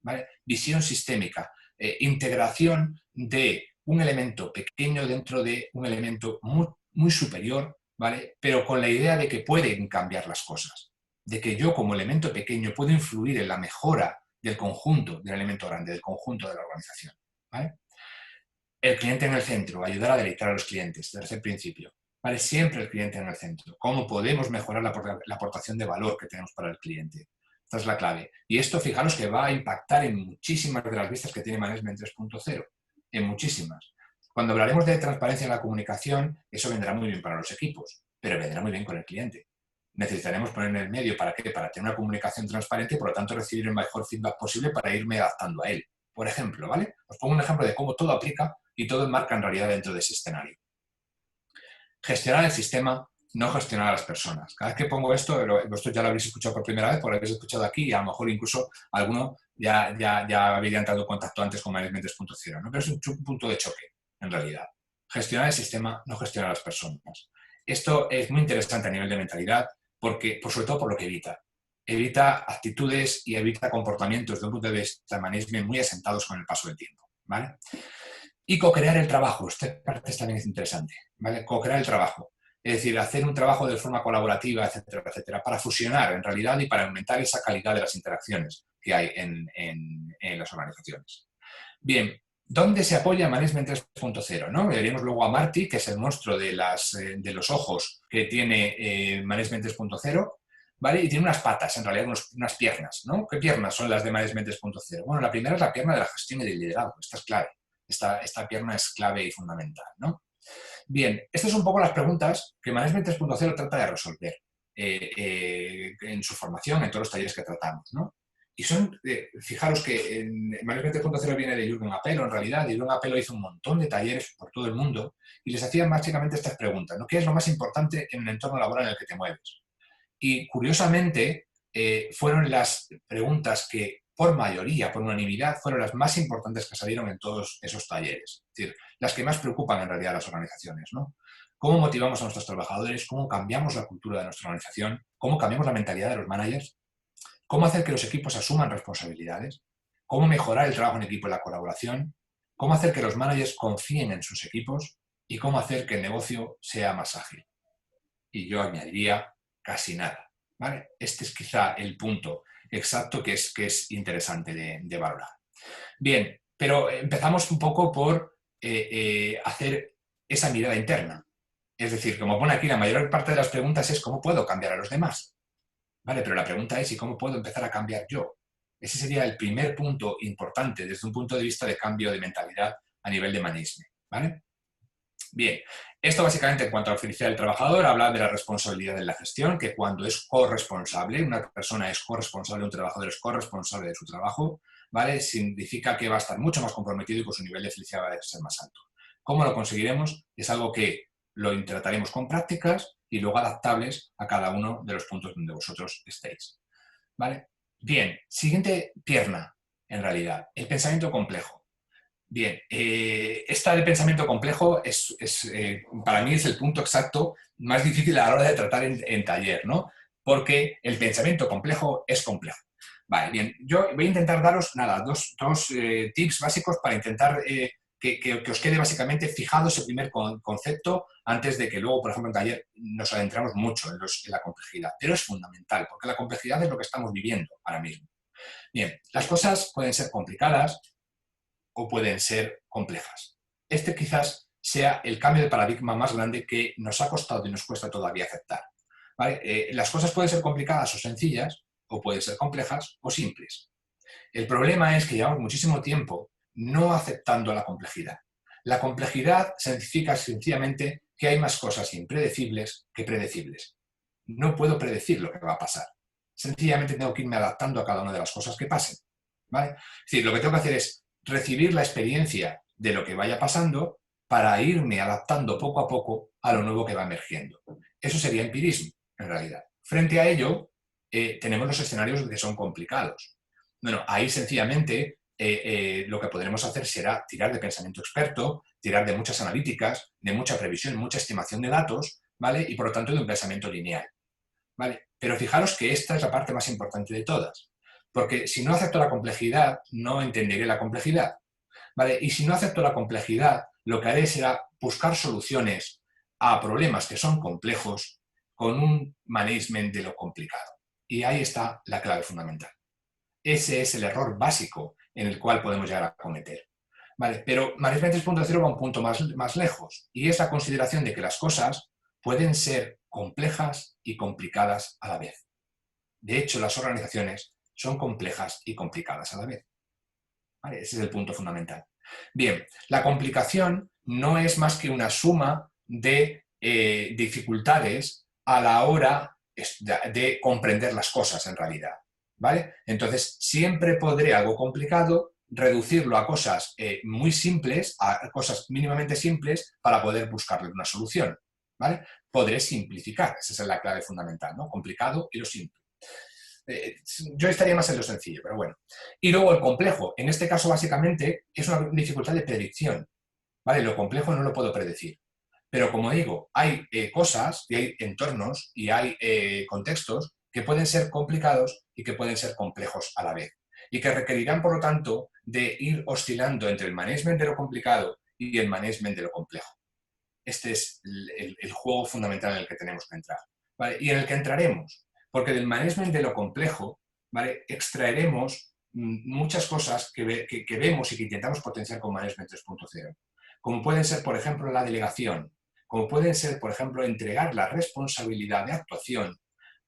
¿vale? Visión sistémica, integración de un elemento pequeño dentro de un elemento muy, muy superior, ¿vale? Pero con la idea de que pueden cambiar las cosas, de que yo como elemento pequeño puedo influir en la mejora del conjunto del elemento grande, del conjunto de la organización, ¿vale? El cliente en el centro, ayudar a deleitar a los clientes, tercer principio. ¿Vale? Siempre el cliente en el centro. ¿Cómo podemos mejorar la aportación de valor que tenemos para el cliente? Esta es la clave. Y esto, fijaros que va a impactar en muchísimas de las vistas que tiene Management 3.0. En muchísimas. Cuando hablaremos de transparencia en la comunicación, eso vendrá muy bien para los equipos, pero vendrá muy bien con el cliente. Necesitaremos poner en el medio, ¿para qué? Para tener una comunicación transparente y, por lo tanto, recibir el mejor feedback posible para irme adaptando a él. Por ejemplo, ¿vale? Os pongo un ejemplo de cómo todo aplica y todo enmarca en realidad dentro de ese escenario. Gestionar el sistema, no gestionar a las personas. Cada vez que pongo esto, vosotros ya lo habéis escuchado por primera vez, por lo habéis escuchado aquí y a lo mejor incluso alguno ya habría entrado en contacto antes con Management 3.0, ¿no? Pero es un punto de choque, en realidad. Gestionar el sistema, no gestionar a las personas. Esto es muy interesante a nivel de mentalidad, porque, sobre todo por lo que evita. Evita actitudes y evita comportamientos de un punto de vista de management muy asentados con el paso del tiempo, ¿vale? Y co-crear el trabajo. Esta parte también es interesante, ¿vale? Co-crear el trabajo. Es decir, hacer un trabajo de forma colaborativa, etcétera, etcétera, para fusionar en realidad y para aumentar esa calidad de las interacciones que hay en las organizaciones. Bien, ¿dónde se apoya Management 3.0? ¿No? Veríamos luego a Marty, que es el monstruo de los ojos que tiene Management 3.0, ¿vale? Y tiene unas patas, en realidad unas piernas, ¿no? ¿Qué piernas son las de Management 3.0? Bueno, la primera es la pierna de la gestión y del liderazgo, esta es clave. Esta pierna es clave y fundamental, ¿no? Bien, estas son un poco las preguntas que Management 3.0 trata de resolver en su formación, en todos los talleres que tratamos, ¿no? Y fijaros que en Management 3.0 viene de Jürgen Apelo, en realidad, y Jürgen Apelo hizo un montón de talleres por todo el mundo y les hacían básicamente estas preguntas, ¿no? ¿Qué es lo más importante en el entorno laboral en el que te mueves? Y curiosamente, fueron las preguntas que por mayoría, por unanimidad, fueron las más importantes que salieron en todos esos talleres. Es decir, las que más preocupan en realidad a las organizaciones, ¿no? ¿Cómo motivamos a nuestros trabajadores? ¿Cómo cambiamos la cultura de nuestra organización? ¿Cómo cambiamos la mentalidad de los managers? ¿Cómo hacer que los equipos asuman responsabilidades? ¿Cómo mejorar el trabajo en equipo y la colaboración? cómo hacer que los managers confíen en sus equipos y cómo hacer que el negocio sea más ágil. Y yo añadiría casi nada, ¿vale? Este es quizá el punto exacto que es interesante de valorar. Bien, pero empezamos un poco por hacer esa mirada interna. Es decir, como pone aquí, la mayor parte de las preguntas es ¿cómo puedo cambiar a los demás? ¿Vale? Pero la pregunta es ¿y cómo puedo empezar a cambiar yo? Ese sería el primer punto importante desde un punto de vista de cambio de mentalidad a nivel de management, ¿vale? Bien, esto básicamente en cuanto a la felicidad del trabajador habla de la responsabilidad de la gestión, que cuando es corresponsable, una persona es corresponsable, un trabajador es corresponsable de su trabajo, ¿vale? Significa que va a estar mucho más comprometido y que su nivel de felicidad va a ser más alto. ¿Cómo lo conseguiremos? Es algo que lo trataremos con prácticas y luego adaptables a cada uno de los puntos donde vosotros estéis, ¿vale? Bien, siguiente pierna, en realidad, el pensamiento complejo. Bien, esta de pensamiento complejo para mí es el punto exacto más difícil a la hora de tratar en taller, ¿no? Porque el pensamiento complejo es complejo. Vale, bien, yo voy a intentar daros, nada, dos tips básicos para intentar que os quede básicamente fijado ese primer concepto antes de que luego, por ejemplo, en taller nos adentramos mucho en la complejidad. Pero es fundamental, porque la complejidad es lo que estamos viviendo ahora mismo. Bien, las cosas pueden ser complicadas o pueden ser complejas. Este quizás sea el cambio de paradigma más grande que nos ha costado y nos cuesta todavía aceptar. ¿Vale? Las cosas pueden ser complicadas o sencillas, o pueden ser complejas o simples. El problema es que llevamos muchísimo tiempo no aceptando la complejidad. La complejidad significa sencillamente que hay más cosas impredecibles que predecibles. No puedo predecir lo que va a pasar. Sencillamente tengo que irme adaptando a cada una de las cosas que pasen. ¿Vale? Es decir, lo que tengo que hacer es recibir la experiencia de lo que vaya pasando para irme adaptando poco a poco a lo nuevo que va emergiendo. Eso sería empirismo, en realidad. Frente a ello, tenemos los escenarios que son complicados. Bueno, ahí sencillamente lo que podremos hacer será tirar de pensamiento experto, tirar de muchas analíticas, de mucha previsión, mucha estimación de datos, ¿vale? Y por lo tanto de un pensamiento lineal, ¿vale? Pero fijaros que esta es la parte más importante de todas, porque si no acepto la complejidad, no entenderé la complejidad, ¿vale? Y si no acepto la complejidad, lo que haré será buscar soluciones a problemas que son complejos con un management de lo complicado. Y ahí está la clave fundamental. Ese es el error básico en el cual podemos llegar a cometer. ¿Vale? Pero Management 3.0 va un punto más lejos, y es la consideración de que las cosas pueden ser complejas y complicadas a la vez. De hecho, las organizaciones son complejas y complicadas a la vez. ¿Vale? Ese es el punto fundamental. Bien, la complicación no es más que una suma de dificultades a la hora de comprender las cosas en realidad. ¿Vale? Entonces, siempre podré algo complicado reducirlo a cosas muy simples, a cosas mínimamente simples para poder buscarle una solución. ¿Vale? Podré simplificar, esa es la clave fundamental, ¿no? Complicado y lo simple. Yo estaría más en lo sencillo, pero bueno. Y luego el complejo, en este caso básicamente es una dificultad de predicción. ¿Vale? Lo complejo no lo puedo predecir. Pero como digo, hay cosas y hay entornos y hay contextos que pueden ser complicados y que pueden ser complejos a la vez. Y que requerirán, por lo tanto, de ir oscilando entre el management de lo complicado y el management de lo complejo. Este es el juego fundamental en el que tenemos que entrar, ¿vale? Y en el que entraremos, porque del management de lo complejo, ¿vale?, extraeremos muchas cosas que vemos y que intentamos potenciar con Management 3.0, como pueden ser, por ejemplo, la delegación, como pueden ser, por ejemplo, entregar la responsabilidad de actuación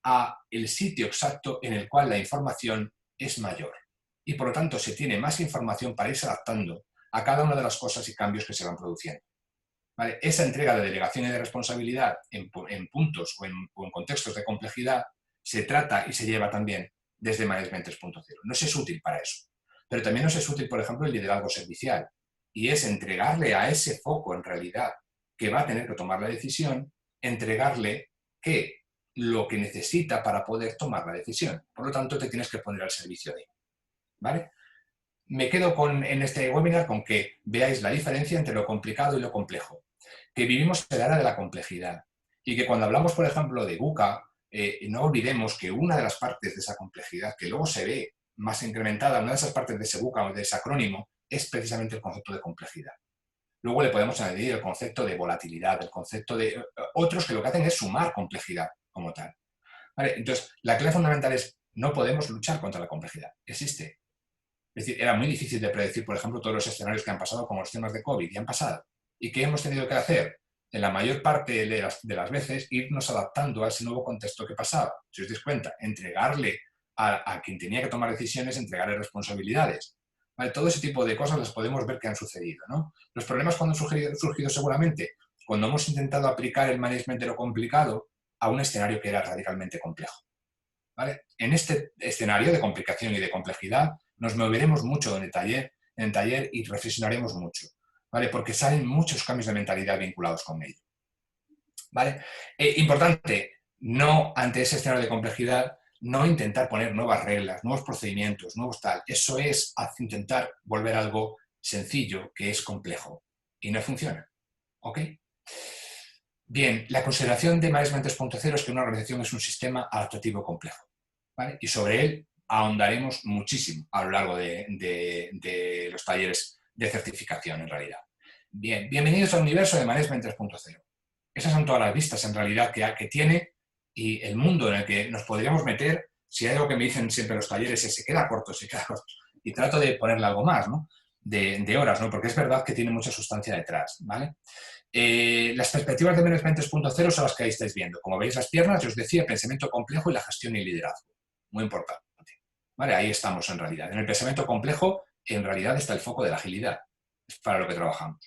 a el sitio exacto en el cual la información es mayor. Y por lo tanto se tiene más información para irse adaptando a cada una de las cosas y cambios que se van produciendo. ¿Vale? Esa entrega de delegación y de responsabilidad en puntos o en contextos de complejidad se trata y se lleva también desde Management 3.0. Nos es útil para eso. Pero también nos es útil, por ejemplo, el liderazgo servicial. Y es entregarle a ese foco, en realidad, que va a tener que tomar la decisión, entregarle lo que necesita para poder tomar la decisión. Por lo tanto, te tienes que poner al servicio de él. ¿Vale? Me quedo en este webinar con que veáis la diferencia entre lo complicado y lo complejo. Que vivimos en la era de la complejidad. Y que cuando hablamos, por ejemplo, de VUCA, no olvidemos que una de las partes de esa complejidad, que luego se ve más incrementada, una de esas partes de ese VUCA o de ese acrónimo, es precisamente el concepto de complejidad. Luego le podemos añadir el concepto de volatilidad, el concepto de otros que lo que hacen es sumar complejidad como tal. ¿Vale? Entonces, la clave fundamental es no podemos luchar contra la complejidad. Existe. Es decir, era muy difícil de predecir, por ejemplo, todos los escenarios que han pasado con los temas de COVID y han pasado. ¿Y qué hemos tenido que hacer? En la mayor parte de las veces, irnos adaptando a ese nuevo contexto que pasaba. Si os dais cuenta, entregarle a quien tenía que tomar decisiones, entregarle responsabilidades. ¿Vale? Todo ese tipo de cosas las podemos ver que han sucedido, ¿no? Los problemas cuando han surgido seguramente cuando hemos intentado aplicar el management de lo complicado a un escenario que era radicalmente complejo. ¿Vale? En este escenario de complicación y de complejidad nos moveremos mucho en el taller y reflexionaremos mucho, ¿vale? Porque salen muchos cambios de mentalidad vinculados con ello. ¿Vale? Importante, no ante ese escenario de complejidad, no intentar poner nuevas reglas, nuevos procedimientos, nuevos tal. Eso es intentar volver algo sencillo que es complejo y no funciona. ¿Ok? Bien, la consideración de Management 3.0 es que una organización es un sistema adaptativo complejo, ¿vale? Y sobre él ahondaremos muchísimo a lo largo de los talleres de certificación, en realidad. Bien, bienvenidos al universo de Management 3.0. Esas son todas las vistas, en realidad, que tiene y el mundo en el que nos podríamos meter. Si hay algo que me dicen siempre los talleres es se queda corto. Y trato de ponerle algo más, ¿no? De horas, ¿no? Porque es verdad que tiene mucha sustancia detrás, ¿vale? Las perspectivas de Management 3.0 son las que ahí estáis viendo. Como veis las piernas, yo os decía, pensamiento complejo y la gestión y liderazgo. Muy importante. ¿Vale? Ahí estamos en realidad. En el pensamiento complejo, en realidad está el foco de la agilidad. Es para lo que trabajamos.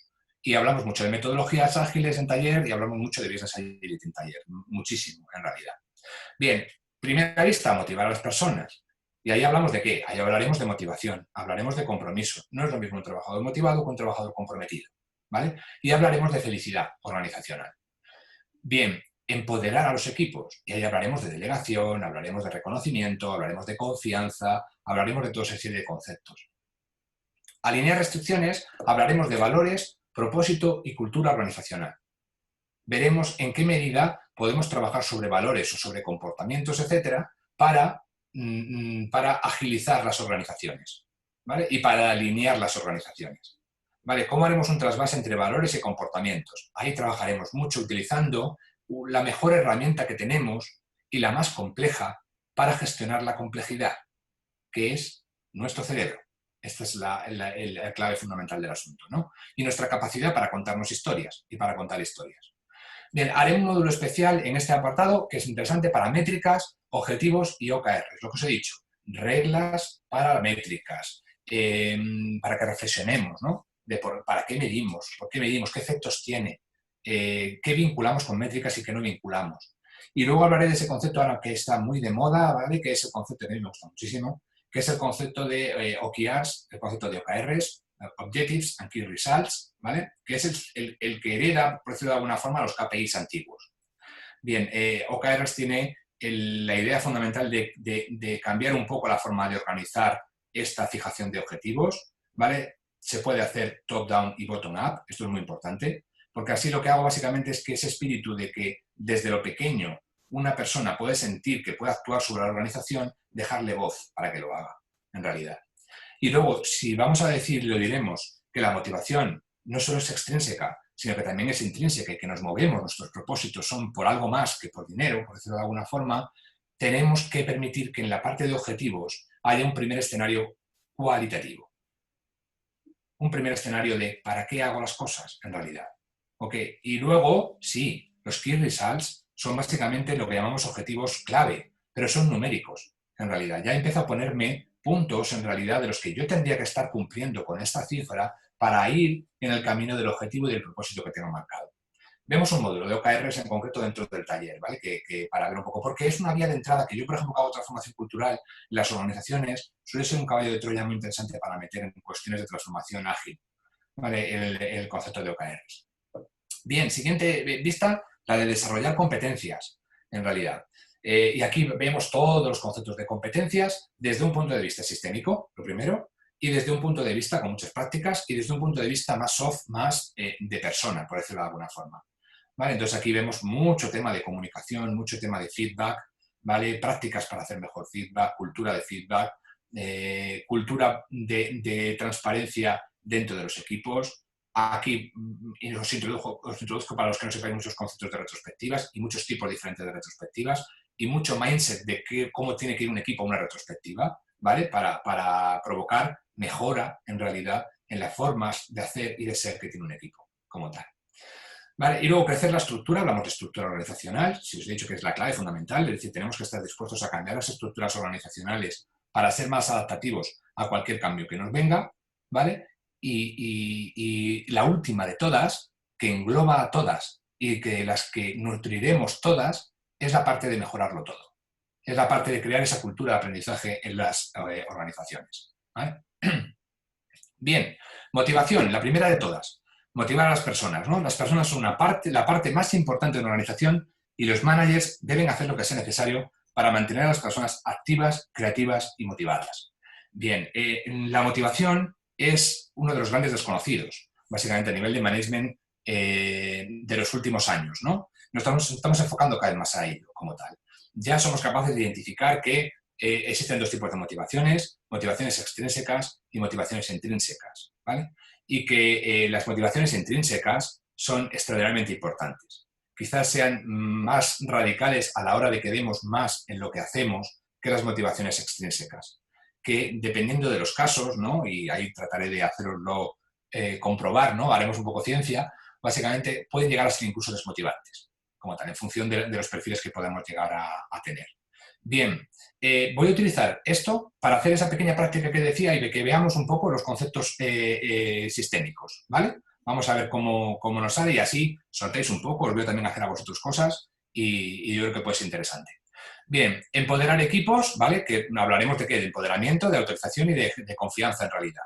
Y hablamos mucho de metodologías ágiles en taller y hablamos mucho de business agility en taller. Muchísimo, en realidad. Bien, primera vista, motivar a las personas. Y ahí hablamos de qué? Ahí hablaremos de motivación, hablaremos de compromiso. No es lo mismo un trabajador motivado que un trabajador comprometido. ¿Vale? Y hablaremos de felicidad organizacional. Bien, empoderar a los equipos. Y ahí hablaremos de delegación, hablaremos de reconocimiento, hablaremos de confianza, hablaremos de toda esa serie de conceptos. Alinear restricciones, hablaremos de valores, propósito y cultura organizacional. Veremos en qué medida podemos trabajar sobre valores o sobre comportamientos, etcétera, para agilizar las organizaciones, ¿vale? Y para alinear las organizaciones. ¿Vale? ¿Cómo haremos un trasvase entre valores y comportamientos? Ahí trabajaremos mucho utilizando la mejor herramienta que tenemos y la más compleja para gestionar la complejidad, que es nuestro cerebro. Esta es la clave fundamental del asunto, ¿no? Y nuestra capacidad para contarnos historias y para contar historias. Bien, haré un módulo especial en este apartado que es interesante para métricas, objetivos y OKRs. Lo que os he dicho, reglas para métricas, para que reflexionemos, ¿no? Para qué medimos, por qué medimos, qué efectos tiene, qué vinculamos con métricas y qué no vinculamos. Y luego hablaré de ese concepto ahora que está muy de moda, ¿vale? Que es el concepto que a mí me gusta muchísimo, que es el concepto de OKRs, el concepto de OKRs, Objectives and Key Results, ¿vale? Que es el que hereda, por decirlo de alguna forma, los KPIs antiguos. Bien, OKRs tiene la idea fundamental de cambiar un poco la forma de organizar esta fijación de objetivos, ¿vale? Se puede hacer top-down y bottom-up, esto es muy importante, porque así lo que hago básicamente es que ese espíritu de que desde lo pequeño una persona puede sentir que puede actuar sobre la organización, dejarle voz para que lo haga, en realidad. Y luego, si vamos a decir, lo diremos, que la motivación no solo es extrínseca, sino que también es intrínseca y que nos movemos, nuestros propósitos son por algo más que por dinero, por decirlo de alguna forma, tenemos que permitir que en la parte de objetivos haya un primer escenario cualitativo. Un primer escenario de ¿para qué hago las cosas en realidad? ¿Ok? Y luego, sí, los Key Results son básicamente lo que llamamos objetivos clave, pero son numéricos, en realidad. Ya empiezo a ponerme puntos, en realidad, de los que yo tendría que estar cumpliendo con esta cifra para ir en el camino del objetivo y del propósito que tengo marcado. Vemos un módulo de OKRs en concreto dentro del taller, ¿vale? Que para ver un poco, porque es una vía de entrada que yo, por ejemplo, que hago transformación cultural, las organizaciones suele ser un caballo de Troya muy interesante para meter en cuestiones de transformación ágil, ¿vale? El concepto de OKRs. Bien, siguiente vista, la de desarrollar competencias, en realidad. Y aquí vemos todos los conceptos de competencias desde un punto de vista sistémico, lo primero, y desde un punto de vista con muchas prácticas, y desde un punto de vista más soft, más de persona, por decirlo de alguna forma. ¿Vale? Entonces aquí vemos mucho tema de comunicación, mucho tema de feedback, ¿vale? Prácticas para hacer mejor feedback, cultura de feedback, cultura de transparencia dentro de los equipos. Aquí os introduzco para los que no sepáis muchos conceptos de retrospectivas y muchos tipos diferentes de retrospectivas y mucho mindset de cómo tiene que ir un equipo a una retrospectiva, ¿vale? Para provocar mejora, en realidad, en las formas de hacer y de ser que tiene un equipo como tal. ¿Vale? Y luego crecer la estructura, hablamos de estructura organizacional, si os he dicho que es la clave fundamental, es decir, tenemos que estar dispuestos a cambiar las estructuras organizacionales para ser más adaptativos a cualquier cambio que nos venga, ¿vale? Y la última de todas, que engloba a todas y que las que nutriremos todas, es la parte de mejorarlo todo. Es la parte de crear esa cultura de aprendizaje en las organizaciones. ¿Vale? Bien, motivación, la primera de todas. Motivar a las personas, ¿no? Las personas son la parte más importante de una organización y los managers deben hacer lo que sea necesario para mantener a las personas activas, creativas y motivadas. Bien, la motivación es uno de los grandes desconocidos, básicamente a nivel de management de los últimos años, ¿no? Nos estamos enfocando cada vez más a ello como tal. Ya somos capaces de identificar que existen dos tipos de motivaciones extrínsecas y motivaciones intrínsecas, ¿vale? Y que las motivaciones intrínsecas son extraordinariamente importantes. Quizás sean más radicales a la hora de que demos más en lo que hacemos que las motivaciones extrínsecas, que dependiendo de los casos, ¿no? Y ahí trataré de haceroslo comprobar, ¿no? Haremos un poco ciencia, básicamente pueden llegar a ser incluso desmotivantes, como tal, en función de los perfiles que podamos llegar a tener. Bien, voy a utilizar esto para hacer esa pequeña práctica que decía y de que veamos un poco los conceptos sistémicos, ¿vale? Vamos a ver cómo nos sale y así soltéis un poco, os voy a también hacer a vosotros cosas y yo creo que puede ser interesante. Bien, empoderar equipos, ¿vale? Que hablaremos de qué, de empoderamiento, de autorización y de confianza en realidad.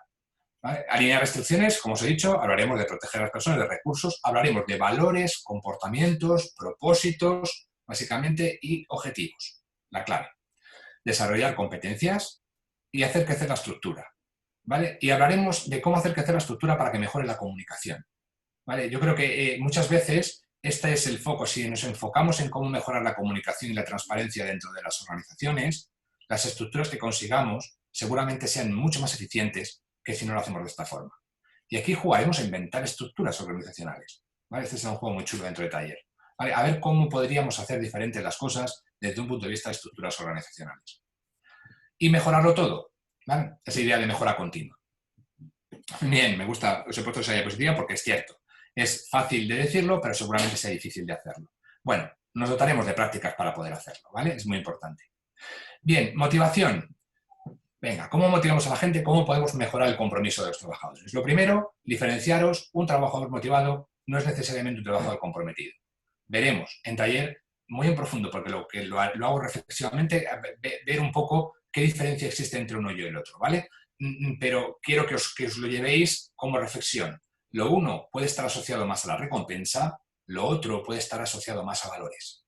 ¿Vale? Alinear restricciones, como os he dicho, hablaremos de proteger a las personas, de recursos, hablaremos de valores, comportamientos, propósitos, básicamente, y objetivos. La clave. Desarrollar competencias y hacer crecer la estructura, ¿vale? Y hablaremos de cómo hacer crecer la estructura para que mejore la comunicación, ¿vale? Yo creo que muchas veces este es el foco. Si nos enfocamos en cómo mejorar la comunicación y la transparencia dentro de las organizaciones, las estructuras que consigamos seguramente sean mucho más eficientes que si no lo hacemos de esta forma. Y aquí jugaremos a inventar estructuras organizacionales, ¿vale? Este es un juego muy chulo dentro de Taller. ¿Vale? A ver cómo podríamos hacer diferentes las cosas desde un punto de vista de estructuras organizacionales. Y mejorarlo todo, ¿vale? Esa idea de mejora continua. Bien, me gusta, os he puesto esa diapositiva porque es cierto. Es fácil de decirlo, pero seguramente sea difícil de hacerlo. Bueno, nos dotaremos de prácticas para poder hacerlo, ¿vale? Es muy importante. Bien, motivación. Venga, ¿cómo motivamos a la gente? ¿Cómo podemos mejorar el compromiso de los trabajadores? Lo primero, diferenciaros, un trabajador motivado no es necesariamente un trabajador comprometido. Veremos en taller muy en profundo, porque lo hago reflexivamente, ver un poco qué diferencia existe entre uno y el otro, ¿vale? Pero quiero que os lo llevéis como reflexión. Lo uno puede estar asociado más a la recompensa, lo otro puede estar asociado más a valores,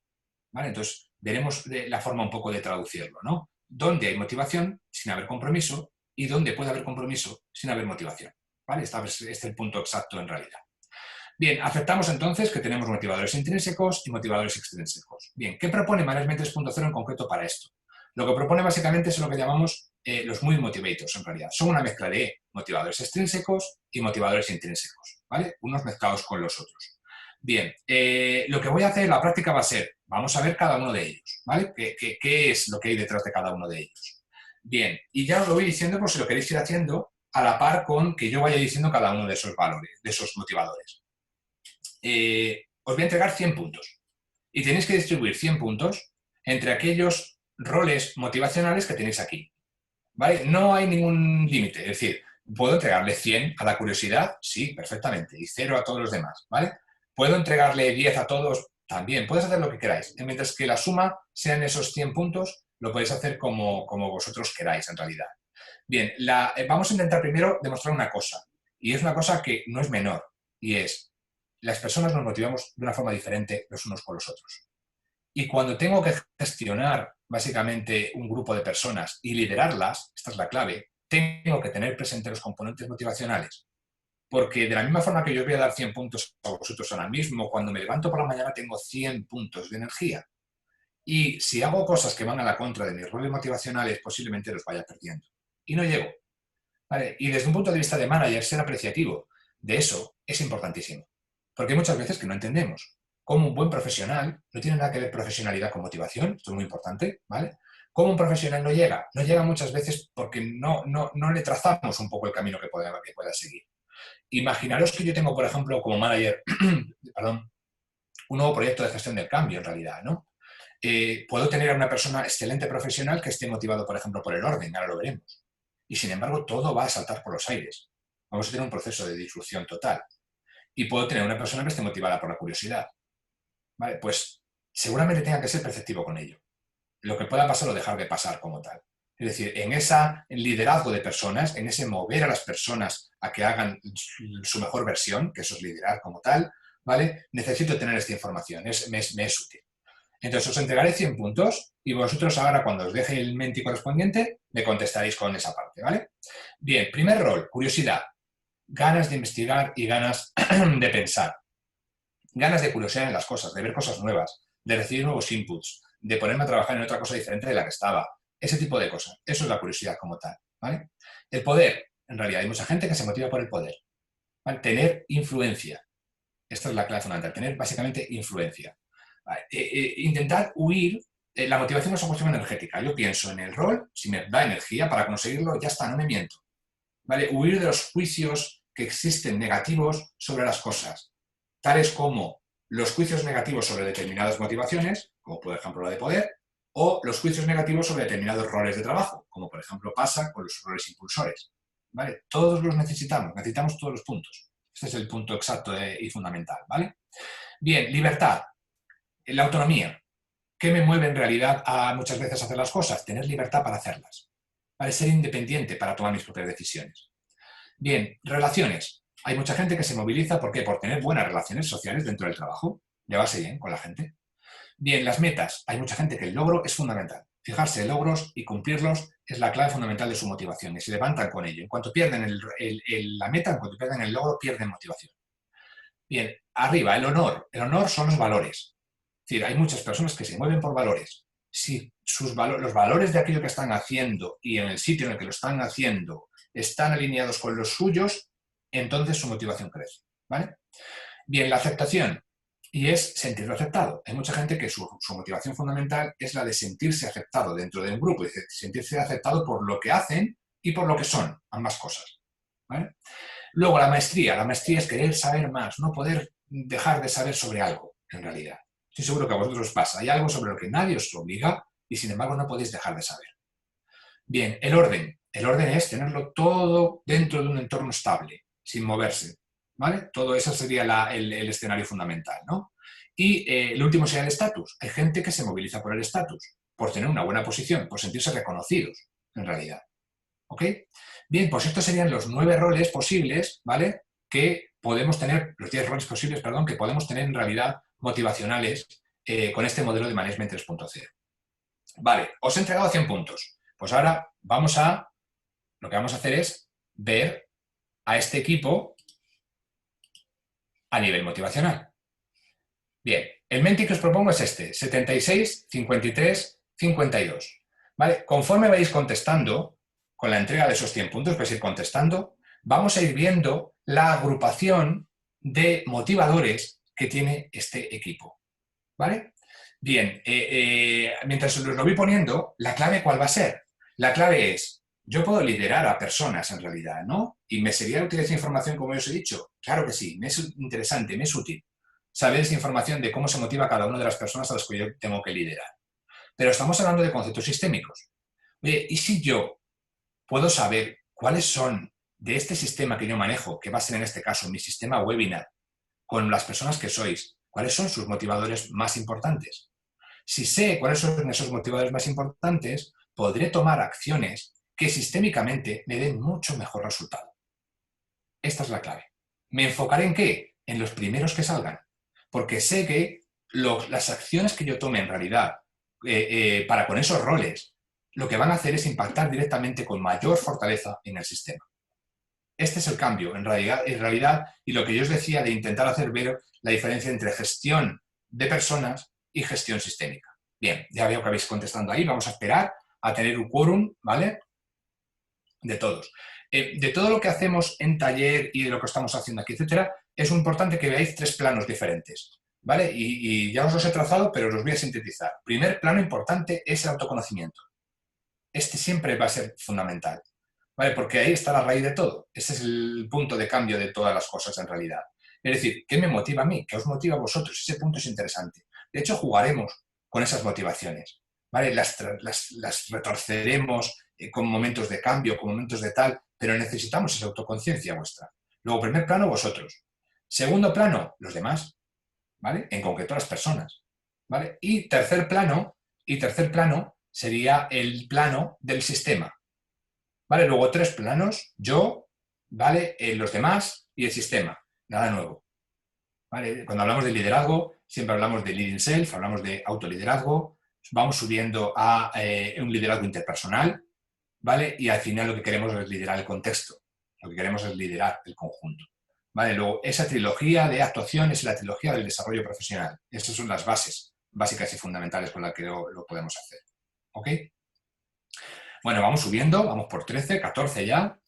¿vale? Entonces, veremos la forma un poco de traducirlo, ¿no? Dónde hay motivación sin haber compromiso y dónde puede haber compromiso sin haber motivación, ¿vale? Este es el punto exacto en realidad. Bien, aceptamos entonces que tenemos motivadores intrínsecos y motivadores extrínsecos. Bien, ¿qué propone Management 3.0 en concreto para esto? Lo que propone básicamente es lo que llamamos los Muy Motivators, en realidad. Son una mezcla de motivadores extrínsecos y motivadores intrínsecos, ¿vale? Unos mezclados con los otros. Bien, lo que voy a hacer en la práctica va a ser, vamos a ver cada uno de ellos, ¿vale? ¿Qué es lo que hay detrás de cada uno de ellos? Bien, y ya os lo voy diciendo por si lo queréis ir haciendo a la par con que yo vaya diciendo cada uno de esos valores, de esos motivadores. Os voy a entregar 100 puntos y tenéis que distribuir 100 puntos entre aquellos roles motivacionales que tenéis aquí, ¿vale? No hay ningún límite, es decir, ¿puedo entregarle 100 a la curiosidad? Sí, perfectamente, y 0 a todos los demás, ¿vale? ¿Puedo entregarle 10 a todos? También, puedes hacer lo que queráis, mientras que la suma sean esos 100 puntos, lo podéis hacer como vosotros queráis en realidad. Bien, vamos a intentar primero demostrar una cosa, y es una cosa que no es menor, y es las personas nos motivamos de una forma diferente los unos con los otros. Y cuando tengo que gestionar básicamente un grupo de personas y liderarlas, esta es la clave, tengo que tener presente los componentes motivacionales. Porque de la misma forma que yo voy a dar 100 puntos a vosotros ahora mismo, cuando me levanto por la mañana tengo 100 puntos de energía. Y si hago cosas que van a la contra de mis roles motivacionales, posiblemente los vaya perdiendo. Y no llego. ¿vale? Y desde un punto de vista de manager, ser apreciativo de eso es importantísimo. Porque hay muchas veces que no entendemos cómo un buen profesional, no tiene nada que ver profesionalidad con motivación, esto es muy importante, ¿vale? ¿Cómo un profesional no llega? No llega muchas veces porque no le trazamos un poco el camino que pueda seguir. Imaginaros que yo tengo, por ejemplo, como manager, perdón, un nuevo proyecto de gestión del cambio, en realidad, ¿no? Puedo tener a una persona excelente profesional que esté motivado, por ejemplo, por el orden, ahora lo veremos. Y sin embargo, todo va a saltar por los aires. Vamos a tener un proceso de disrupción total. Y puedo tener una persona que esté motivada por la curiosidad. ¿Vale? Pues seguramente tenga que ser perceptivo con ello. Lo que pueda pasar o dejar de pasar como tal. Es decir, en ese liderazgo de personas, en ese mover a las personas a que hagan su mejor versión, que eso es liderar como tal, ¿vale? Necesito tener esta información, me es útil. Entonces os entregaré 100 puntos y vosotros ahora cuando os deje el menti correspondiente me contestaréis con esa parte, ¿vale? Bien, primer rol, curiosidad. Ganas de investigar y ganas de pensar. Ganas de curiosidad en las cosas, de ver cosas nuevas, de recibir nuevos inputs, de ponerme a trabajar en otra cosa diferente de la que estaba. Ese tipo de cosas. Eso es la curiosidad como tal, ¿vale? El poder. En realidad hay mucha gente que se motiva por el poder. ¿Vale? Tener influencia. Esta es la clave fundamental. Tener básicamente influencia. ¿Vale? Intentar huir. La motivación es una cuestión energética. Yo pienso en el rol, si me da energía para conseguirlo, ya está, no me miento. ¿Vale? Huir de los juicios que existen negativos sobre las cosas, tales como los juicios negativos sobre determinadas motivaciones, como por ejemplo la de poder, o los juicios negativos sobre determinados roles de trabajo, como por ejemplo pasa con los roles impulsores. ¿Vale? Todos los necesitamos todos los puntos. Este es el punto exacto y fundamental. ¿Vale? Bien, libertad, la autonomía. ¿Qué me mueve en realidad a muchas veces hacer las cosas? Tener libertad para hacerlas. ¿Vale? Ser independiente para tomar mis propias decisiones. Bien, relaciones. Hay mucha gente que se moviliza, ¿por qué? Por tener buenas relaciones sociales dentro del trabajo, llevarse bien con la gente. Bien, las metas. Hay mucha gente que el logro es fundamental. Fijarse en logros y cumplirlos es la clave fundamental de su motivación y se levantan con ello. En cuanto pierden la meta, en cuanto pierden el logro, pierden motivación. Bien, arriba, el honor. El honor son los valores. Es decir, hay muchas personas que se mueven por valores. Si los valores de aquello que están haciendo y en el sitio en el que lo están haciendo están alineados con los suyos, entonces su motivación crece. ¿Vale? Bien, la aceptación. Y es sentirlo aceptado. Hay mucha gente que su motivación fundamental es la de sentirse aceptado dentro de un grupo, y sentirse aceptado por lo que hacen y por lo que son, ambas cosas. ¿Vale? Luego, la maestría. La maestría es querer saber más, no poder dejar de saber sobre algo, en realidad. Estoy seguro que a vosotros os pasa. Hay algo sobre lo que nadie os obliga y, sin embargo, no podéis dejar de saber. Bien, el orden. El orden es tenerlo todo dentro de un entorno estable, sin moverse. ¿Vale? Todo eso sería el escenario fundamental, ¿no? Y el último sería el estatus. Hay gente que se moviliza por el estatus, por tener una buena posición, por sentirse reconocidos, en realidad. ¿Ok? Bien, pues estos serían los 9 roles posibles, ¿vale? Que podemos tener, los 10 roles posibles, perdón, que podemos tener en realidad motivacionales con este modelo de Management 3.0. Vale, os he entregado 100 puntos. Pues ahora lo que vamos a hacer es ver a este equipo a nivel motivacional. Bien, el menti que os propongo es este, 76, 53, 52. ¿Vale? Conforme vais contestando, con la entrega de esos 100 puntos, vais a ir contestando, vamos a ir viendo la agrupación de motivadores que tiene este equipo. ¿Vale? Bien, mientras os lo voy poniendo, ¿la clave cuál va a ser? La clave es, yo puedo liderar a personas en realidad, ¿no? Y me sería útil esa información como os he dicho. Claro que sí, me es interesante, me es útil saber esa información de cómo se motiva cada una de las personas a las que yo tengo que liderar. Pero estamos hablando de conceptos sistémicos. Oye, ¿y si yo puedo saber cuáles son de este sistema que yo manejo, que va a ser en este caso mi sistema webinar, con las personas que sois, cuáles son sus motivadores más importantes? Si sé cuáles son esos motivadores más importantes, podré tomar acciones que sistémicamente me den mucho mejor resultado. Esta es la clave. ¿Me enfocaré en qué? En los primeros que salgan. Porque sé que las acciones que yo tome en realidad para con esos roles, lo que van a hacer es impactar directamente con mayor fortaleza en el sistema. Este es el cambio, en realidad, y lo que yo os decía de intentar hacer ver la diferencia entre gestión de personas y gestión sistémica. Bien, ya veo que habéis contestando ahí, vamos a esperar a tener un quórum, ¿vale? De todos. De todo lo que hacemos en taller y de lo que estamos haciendo aquí, etcétera, es muy importante que veáis 3 planos diferentes, ¿vale? Y ya os los he trazado, pero os los voy a sintetizar. Primer plano importante es el autoconocimiento. Este siempre va a ser fundamental, ¿vale? Porque ahí está la raíz de todo. Ese es el punto de cambio de todas las cosas en realidad. Es decir, ¿qué me motiva a mí? ¿Qué os motiva a vosotros? Ese punto es interesante. De hecho, jugaremos con esas motivaciones, ¿vale? Las retorceremos con momentos de cambio, con momentos de tal, pero necesitamos esa autoconciencia vuestra. Luego, primer plano, vosotros. Segundo plano, los demás, ¿vale? En concreto, las personas, ¿vale? Y tercer plano sería el plano del sistema, ¿vale? Luego 3 planos, yo, ¿vale? Los demás y el sistema, nada nuevo, ¿vale? Cuando hablamos de liderazgo, siempre hablamos de leading self, hablamos de autoliderazgo, vamos subiendo a un liderazgo interpersonal, ¿vale? Y al final lo que queremos es liderar el contexto, lo que queremos es liderar el conjunto, ¿vale? Luego, esa trilogía de actuaciones es la trilogía del desarrollo profesional. Estas son las bases básicas y fundamentales con las que lo podemos hacer, ¿ok? Bueno, vamos subiendo, vamos por 13, 14 ya,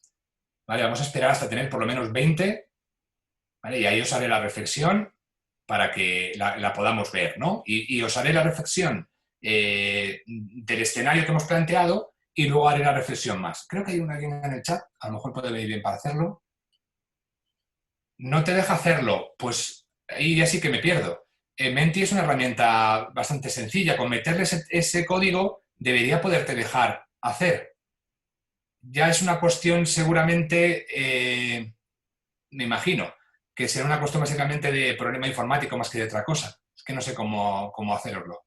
¿vale? Vamos a esperar hasta tener por lo menos 20, ¿vale? Y ahí os haré la reflexión para que la podamos ver, ¿no? Y os haré la reflexión del escenario que hemos planteado y luego haré la reflexión más. Creo que hay alguien en el chat, a lo mejor puede venir bien para hacerlo. ¿No te deja hacerlo? Pues ahí ya sí que me pierdo. Menti es una herramienta bastante sencilla. Con meterle ese código debería poderte dejar hacer. Ya es una cuestión seguramente, me imagino, que será una cuestión básicamente de problema informático más que de otra cosa. Es que no sé cómo hacerlo.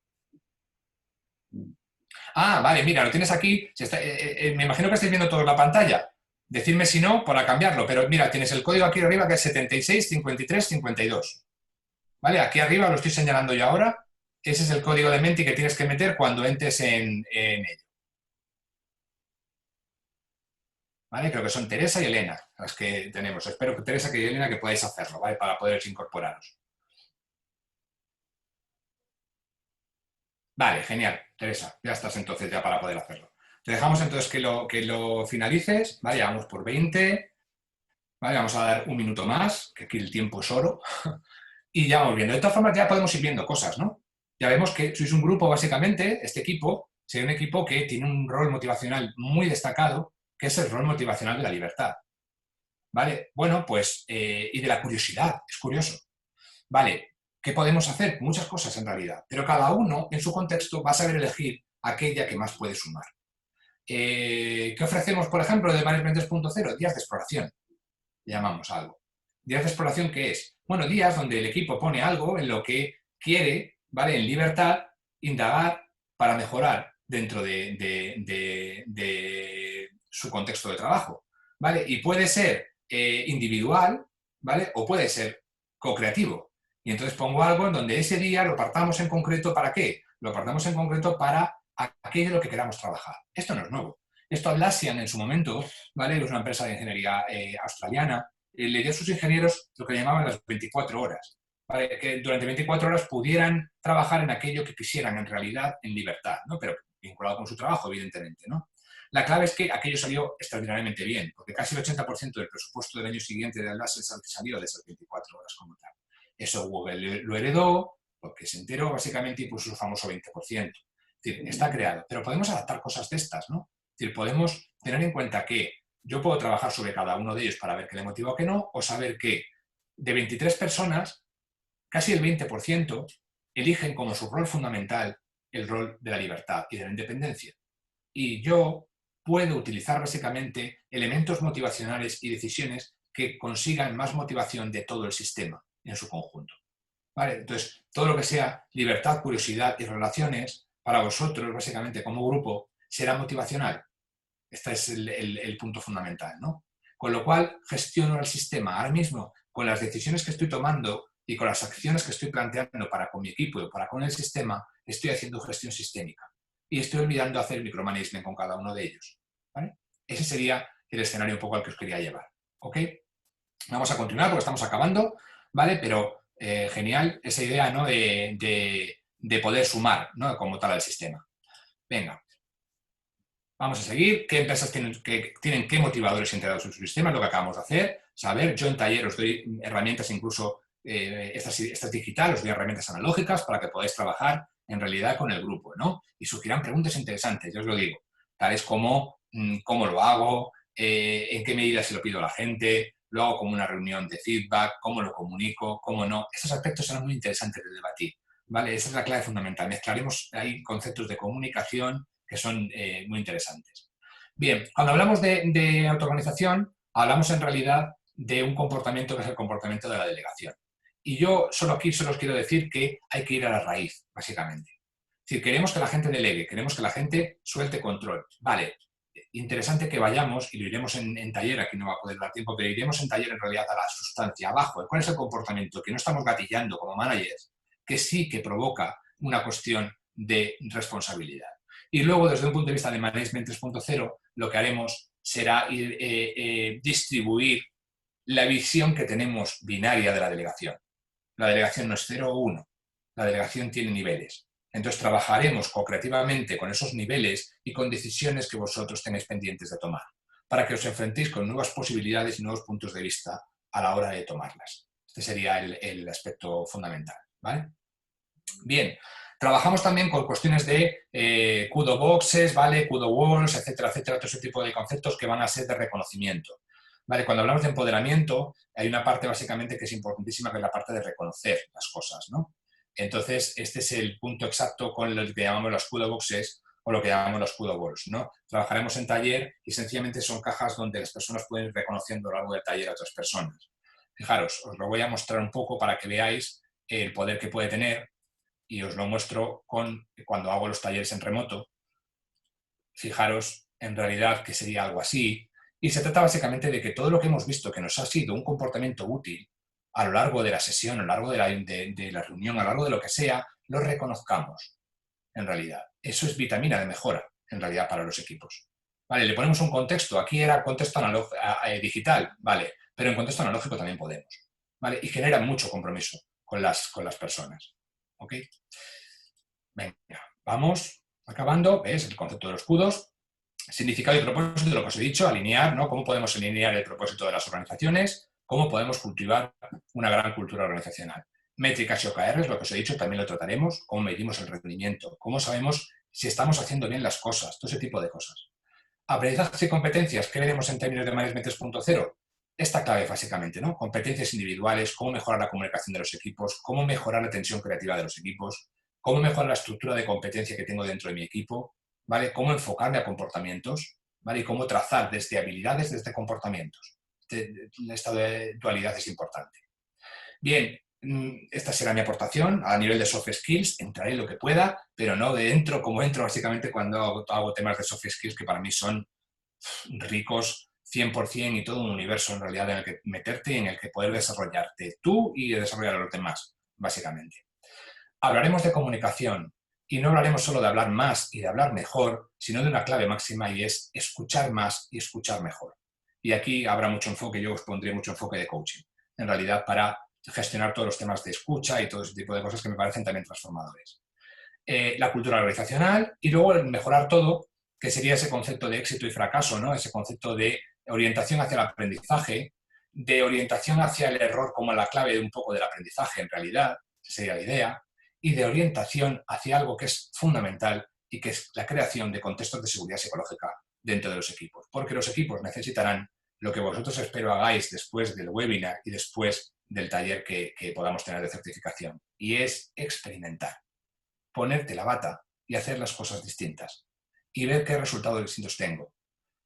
Ah, vale, mira, lo tienes aquí. Me imagino que estáis viendo toda la pantalla. Decidme si no para cambiarlo, pero mira, tienes el código aquí arriba que es 76 53 52. ¿Vale? Aquí arriba lo estoy señalando yo ahora. Ese es el código de Menti que tienes que meter cuando entres en ello. ¿Vale? Creo que son Teresa y Elena las que tenemos. Espero que Teresa y Elena que podáis hacerlo, ¿vale? Para poderos incorporaros. Vale, genial, Teresa. Ya estás entonces ya para poder hacerlo. Te dejamos entonces que lo finalices, ¿vale? Ya vamos por 20. ¿Vale? Vamos a dar un minuto más, que aquí el tiempo es oro. Y ya vamos viendo. De todas formas, ya podemos ir viendo cosas, ¿no? Ya vemos que sois un grupo, básicamente, este equipo, sería un equipo que tiene un rol motivacional muy destacado, que es el rol motivacional de la libertad. ¿Vale? Bueno, pues, y de la curiosidad, es curioso. Vale, ¿qué podemos hacer? Muchas cosas en realidad, pero cada uno en su contexto va a saber elegir aquella que más puede sumar. ¿Qué ofrecemos, por ejemplo, de Management 3.0? Días de exploración, llamamos algo. Días de exploración, ¿qué es? Bueno, días donde el equipo pone algo en lo que quiere, ¿vale? En libertad, indagar para mejorar dentro de su contexto de trabajo, ¿vale? Y puede ser individual, ¿vale? O puede ser co-creativo. Y entonces pongo algo en donde ese día lo apartamos en concreto, ¿para qué? Lo apartamos en concreto para aquello en lo que queramos trabajar. Esto no es nuevo. Esto Atlassian en su momento, ¿vale? Es una empresa de ingeniería australiana, le dio a sus ingenieros lo que llamaban las 24 horas, ¿vale? Que durante 24 horas pudieran trabajar en aquello que quisieran en realidad en libertad, ¿no? Pero vinculado con su trabajo, evidentemente, ¿no? La clave es que aquello salió extraordinariamente bien, porque casi el 80% del presupuesto del año siguiente de Atlassian salió de esas 24 horas como tal. Eso Google lo heredó, porque se enteró básicamente y puso su famoso 20%. Es decir, está creado, pero podemos adaptar cosas de estas, ¿no? Es decir, podemos tener en cuenta que yo puedo trabajar sobre cada uno de ellos para ver qué le motiva o qué no, o saber que de 23 personas, casi el 20% eligen como su rol fundamental el rol de la libertad y de la independencia. Y yo puedo utilizar básicamente elementos motivacionales y decisiones que consigan más motivación de todo el sistema en su conjunto. ¿Vale? Entonces, todo lo que sea libertad, curiosidad y relaciones, para vosotros, básicamente, como grupo, será motivacional. Este es el punto fundamental, ¿no? Con lo cual, gestiono el sistema. Ahora mismo, con las decisiones que estoy tomando y con las acciones que estoy planteando para con mi equipo y para con el sistema, estoy haciendo gestión sistémica. Y estoy olvidando hacer micromanagement con cada uno de ellos, ¿vale? Ese sería el escenario un poco al que os quería llevar, ¿ok? Vamos a continuar porque estamos acabando, ¿vale? Pero genial esa idea, ¿no? de poder sumar, ¿no? Como tal al sistema. Venga. Vamos a seguir. ¿Qué empresas tienen qué motivadores integrados en su sistema? Es lo que acabamos de hacer. Saber, yo en taller os doy herramientas, incluso estas digitales, os doy herramientas analógicas para que podáis trabajar en realidad con el grupo, ¿no? Y surgirán preguntas interesantes, yo os lo digo, tales como cómo lo hago, en qué medida se lo pido a la gente, lo hago como una reunión de feedback, cómo lo comunico, cómo no. Estos aspectos serán muy interesantes de debatir, ¿vale? Esa es la clave fundamental. Mezclaremos ahí conceptos de comunicación que son muy interesantes. Bien, cuando hablamos de autoorganización, hablamos en realidad de un comportamiento que es el comportamiento de la delegación. Y yo solo os quiero decir que hay que ir a la raíz, básicamente. Es decir, queremos que la gente delegue, queremos que la gente suelte control. Vale, interesante que vayamos, y lo iremos en taller, aquí no va a poder dar tiempo, pero iremos en taller en realidad a la sustancia, abajo. ¿Cuál es el comportamiento que no estamos gatillando como managers, que sí que provoca una cuestión de responsabilidad? Y luego, desde un punto de vista de Management 3.0, lo que haremos será distribuir la visión que tenemos binaria de la delegación. La delegación no es 0 o 1, la delegación tiene niveles. Entonces trabajaremos co-creativamente con esos niveles y con decisiones que vosotros tenéis pendientes de tomar, para que os enfrentéis con nuevas posibilidades y nuevos puntos de vista a la hora de tomarlas. Este sería el aspecto fundamental, ¿vale? Bien, trabajamos también con cuestiones de Kudo Boxes, ¿vale? Kudo Walls, etcétera, etcétera, todo ese tipo de conceptos que van a ser de reconocimiento. ¿Vale? Cuando hablamos de empoderamiento, hay una parte básicamente que es importantísima, que es la parte de reconocer las cosas, ¿no? Entonces, este es el punto exacto con lo que llamamos los Kudo Boxes o lo que llamamos los Kudo Walls, ¿no? Trabajaremos en taller y sencillamente son cajas donde las personas pueden ir reconociendo a lo largo del taller a otras personas. Fijaros, os lo voy a mostrar un poco para que veáis el poder que puede tener, y os lo muestro cuando hago los talleres en remoto. Fijaros, en realidad, que sería algo así. Y se trata básicamente de que todo lo que hemos visto que nos ha sido un comportamiento útil a lo largo de la sesión, a lo largo de la reunión, a lo largo de lo que sea, lo reconozcamos, en realidad. Eso es vitamina de mejora, en realidad, para los equipos. Vale, le ponemos un contexto. Aquí era contexto digital, vale, pero en contexto analógico también podemos. ¿Vale? Y genera mucho compromiso con las personas. ¿Ok? Venga, vamos acabando. ¿Ves? El concepto de los escudos. Significado y propósito de lo que os he dicho, alinear, ¿no? Cómo podemos alinear el propósito de las organizaciones, cómo podemos cultivar una gran cultura organizacional. Métricas y OKRs, lo que os he dicho, también lo trataremos, cómo medimos el rendimiento, cómo sabemos si estamos haciendo bien las cosas, todo ese tipo de cosas. Aprendizajes y competencias, ¿qué veremos en términos de Management 3.0? Esta clave, básicamente, ¿no? Competencias individuales, cómo mejorar la comunicación de los equipos, cómo mejorar la tensión creativa de los equipos, cómo mejorar la estructura de competencia que tengo dentro de mi equipo, ¿vale? Cómo enfocarme a comportamientos, ¿vale? Y cómo trazar desde habilidades, desde comportamientos. Esta dualidad es importante. Bien, esta será mi aportación a nivel de soft skills. Entraré lo que pueda, pero no de entro como entro básicamente cuando hago temas de soft skills que para mí son ricos 100% y todo un universo en realidad en el que meterte y en el que poder desarrollarte tú y desarrollar a los demás, básicamente. Hablaremos de comunicación y no hablaremos solo de hablar más y de hablar mejor, sino de una clave máxima y es escuchar más y escuchar mejor. Y aquí habrá mucho enfoque, yo os pondré mucho enfoque de coaching, en realidad para gestionar todos los temas de escucha y todo ese tipo de cosas que me parecen también transformadores. La cultura organizacional y luego el mejorar todo, que sería ese concepto de éxito y fracaso, ¿no? Ese concepto de orientación hacia el aprendizaje, de orientación hacia el error como la clave de un poco del aprendizaje en realidad, esa sería la idea, y de orientación hacia algo que es fundamental y que es la creación de contextos de seguridad psicológica dentro de los equipos, porque los equipos necesitarán lo que vosotros espero hagáis después del webinar y después del taller que podamos tener de certificación, y es experimentar, ponerte la bata y hacer las cosas distintas y ver qué resultados distintos tengo,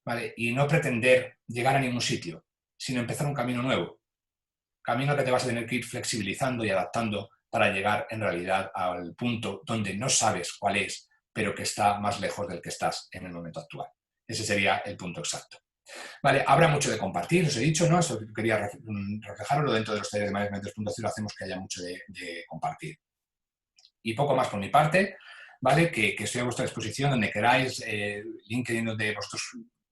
¿vale? Y no pretender llegar a ningún sitio, sino empezar un camino nuevo, camino que te vas a tener que ir flexibilizando y adaptando para llegar en realidad al punto donde no sabes cuál es, pero que está más lejos del que estás en el momento actual. Ese sería el punto exacto. Vale, habrá mucho de compartir, os he dicho, ¿no? Eso quería reflejarlo dentro de los talleres de Management 3.0, hacemos que haya mucho de compartir. Y poco más por mi parte, ¿vale? Que estoy a vuestra disposición donde queráis, LinkedIn, donde vosotros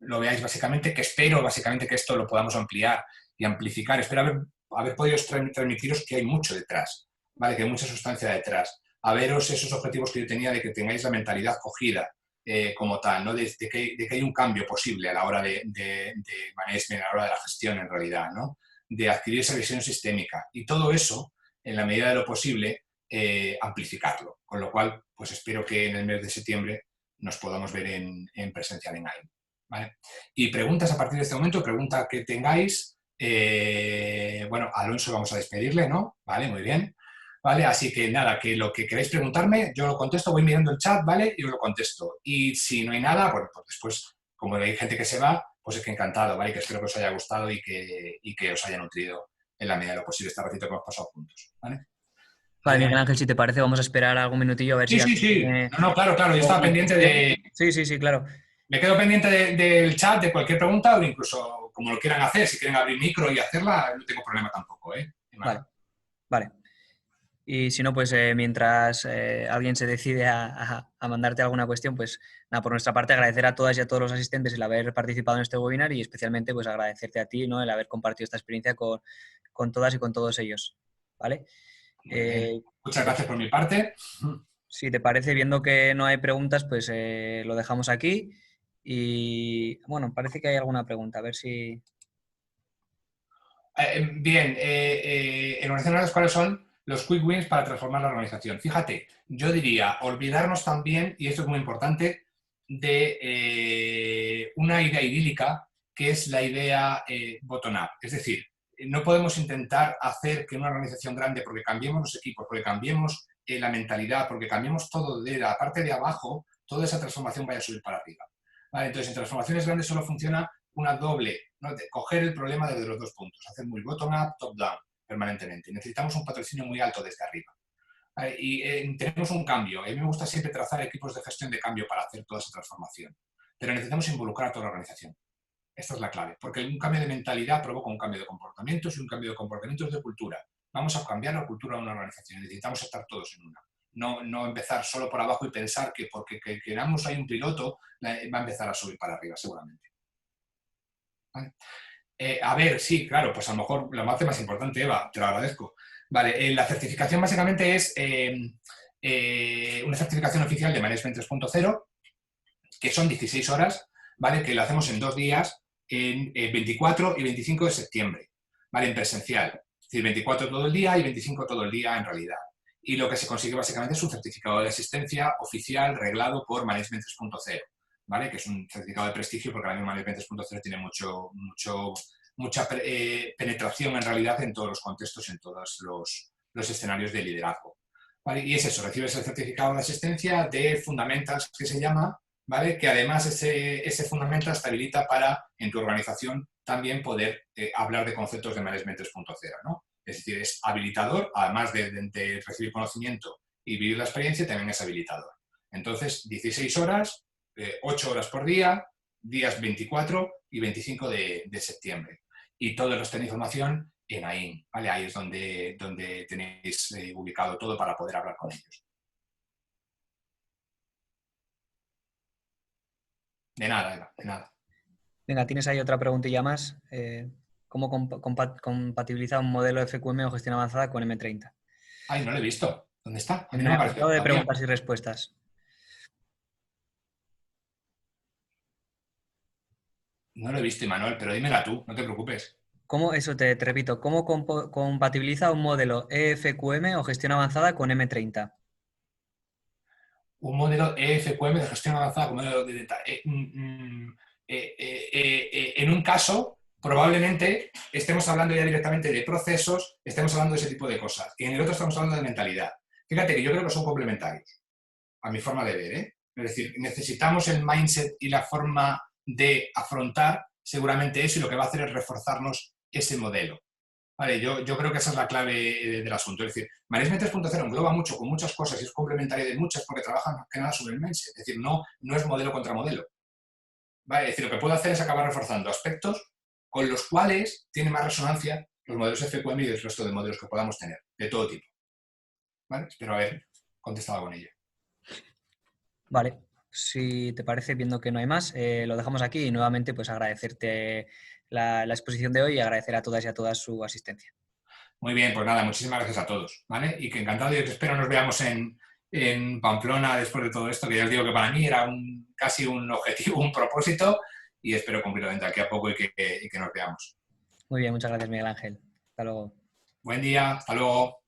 lo veáis básicamente, que espero básicamente que esto lo podamos ampliar y amplificar. Espero haber podido transmitiros que hay mucho detrás, ¿vale? Que hay mucha sustancia detrás. A veros esos objetivos que yo tenía de que tengáis la mentalidad cogida, como tal, ¿no? De que hay un cambio posible a la hora de management, a la hora de la gestión en realidad, ¿no? De adquirir esa visión sistémica. Y todo eso, en la medida de lo posible, amplificarlo. Con lo cual, pues espero que en el mes de septiembre nos podamos ver en presencial en AIM. ¿Vale? Y preguntas a partir de este momento, pregunta que tengáis. Bueno, Alonso vamos a despedirle, ¿no? Vale, muy bien. ¿Vale? Así que nada, que lo que queráis preguntarme, yo lo contesto, voy mirando el chat, ¿vale? Y os lo contesto. Y si no hay nada, bueno, pues después, como hay gente que se va, pues es que encantado, ¿vale? Y que espero que os haya gustado y que os haya nutrido en la medida de lo posible este ratito que hemos pasado juntos, ¿vale? Vale, Miguel Genial. Ángel, si te parece, vamos a esperar algún minutillo a ver Sí, si sí, alguien sí. tiene No, no, claro, claro. Yo estaba alguna pendiente cuestión. de... Sí, sí, sí, claro. Me quedo pendiente del chat, de cualquier pregunta, o incluso como lo quieran hacer, si quieren abrir micro y hacerla, no tengo problema tampoco, ¿eh? Vale, vale. Y si no, pues mientras alguien se decide a mandarte alguna cuestión, pues nada, por nuestra parte agradecer a todas y a todos los asistentes el haber participado en este webinar y especialmente pues agradecerte a ti, ¿no? El haber compartido esta experiencia con todas y con todos ellos, ¿vale? Muy bien. Si Muchas te, gracias por mi parte. si te parece, viendo que no hay preguntas, pues lo dejamos aquí y bueno, parece que hay alguna pregunta, a ver si... Bien, en organizaciones, ¿cuáles son los quick wins para transformar la organización? Fíjate, yo diría olvidarnos también, y esto es muy importante, de una idea idílica que es la idea bottom-up. Es decir, no podemos intentar hacer que una organización grande, porque cambiemos los equipos, porque cambiemos la mentalidad, porque cambiemos todo de la parte de abajo, toda esa transformación vaya a subir para arriba. ¿Vale? Entonces, en transformaciones grandes solo funciona una doble, ¿no? De coger el problema desde los dos puntos, hacer muy bottom-up, top-down permanentemente. Necesitamos un patrocinio muy alto desde arriba. Y tenemos un cambio. A mí me gusta siempre trazar equipos de gestión de cambio para hacer toda esa transformación. Pero necesitamos involucrar a toda la organización. Esta es la clave, porque un cambio de mentalidad provoca un cambio de comportamientos y un cambio de comportamientos de cultura. Vamos a cambiar la cultura de una organización. Necesitamos estar todos en una. No empezar solo por abajo y pensar que porque queramos hay un piloto, va a empezar a subir para arriba, seguramente. ¿Vale? A ver, sí, claro, pues a lo mejor la parte más importante, Eva, te lo agradezco. Vale, la certificación básicamente es una certificación oficial de Management 3.0, que son 16 horas, ¿vale? Que lo hacemos en 2 días, en 24 y 25 de septiembre, ¿vale? En presencial. Es decir, 24 todo el día y 25 todo el día en realidad. Y lo que se consigue básicamente es un certificado de asistencia oficial reglado por Management 3.0. ¿Vale? Que es un certificado de prestigio porque la misma Management 3.0 tiene mucha penetración en realidad en todos los contextos, en todos los escenarios de liderazgo. ¿Vale? Y es eso, recibes el certificado de asistencia de Fundamentals, que se llama, ¿vale? Que además ese Fundamentals te habilita para, en tu organización, también poder hablar de conceptos de Management 3.0, ¿no? Es decir, es habilitador, además de recibir conocimiento y vivir la experiencia, también es habilitador. Entonces, 16 horas, 8 horas por día, días 24 y 25 de septiembre. Y todo el resto de información en AIN, ¿vale? Ahí es donde tenéis ubicado todo para poder hablar con ellos. De nada, Eva, de nada. Venga, tienes ahí otra preguntilla más. ¿Cómo compatibiliza un modelo FQM o gestión avanzada con M30? Ay, no lo he visto. ¿Dónde está? A mí En no el me aparece apartado de todavía. preguntas y respuestas. No lo he visto, Manuel, pero dímela tú, no te preocupes. ¿Cómo, eso te repito, ¿cómo compatibiliza un modelo EFQM o gestión avanzada con M30? Un modelo EFQM de gestión avanzada como modelo de data. En un caso, probablemente estemos hablando ya directamente de procesos, estemos hablando de ese tipo de cosas. Y en el otro estamos hablando de mentalidad. Fíjate que yo creo que son complementarios, a mi forma de ver, ¿eh? Es decir, necesitamos el mindset y la forma de afrontar seguramente eso y lo que va a hacer es reforzarnos ese modelo. Vale, yo creo que esa es la clave del asunto. Es decir, Management 3.0 engloba mucho con muchas cosas y es complementario de muchas porque trabaja más que nada sobre el mindset. Es decir, no es modelo contra modelo. Vale, es decir, lo que puedo hacer es acabar reforzando aspectos con los cuales tiene más resonancia los modelos FQM y el resto de modelos que podamos tener, de todo tipo. ¿Vale? Espero haber contestado con ello. Vale, si te parece, viendo que no hay más, lo dejamos aquí y nuevamente pues agradecerte la exposición de hoy y agradecer a todas y a todas su asistencia. Muy bien, pues nada, muchísimas gracias a todos, ¿vale? Y que encantado y que espero nos veamos en Pamplona después de todo esto, que ya os digo que para mí era casi un objetivo, un propósito, y espero cumplirlo dentro de aquí a poco y que nos veamos. Muy bien, muchas gracias, Miguel Ángel. Hasta luego. Buen día, hasta luego.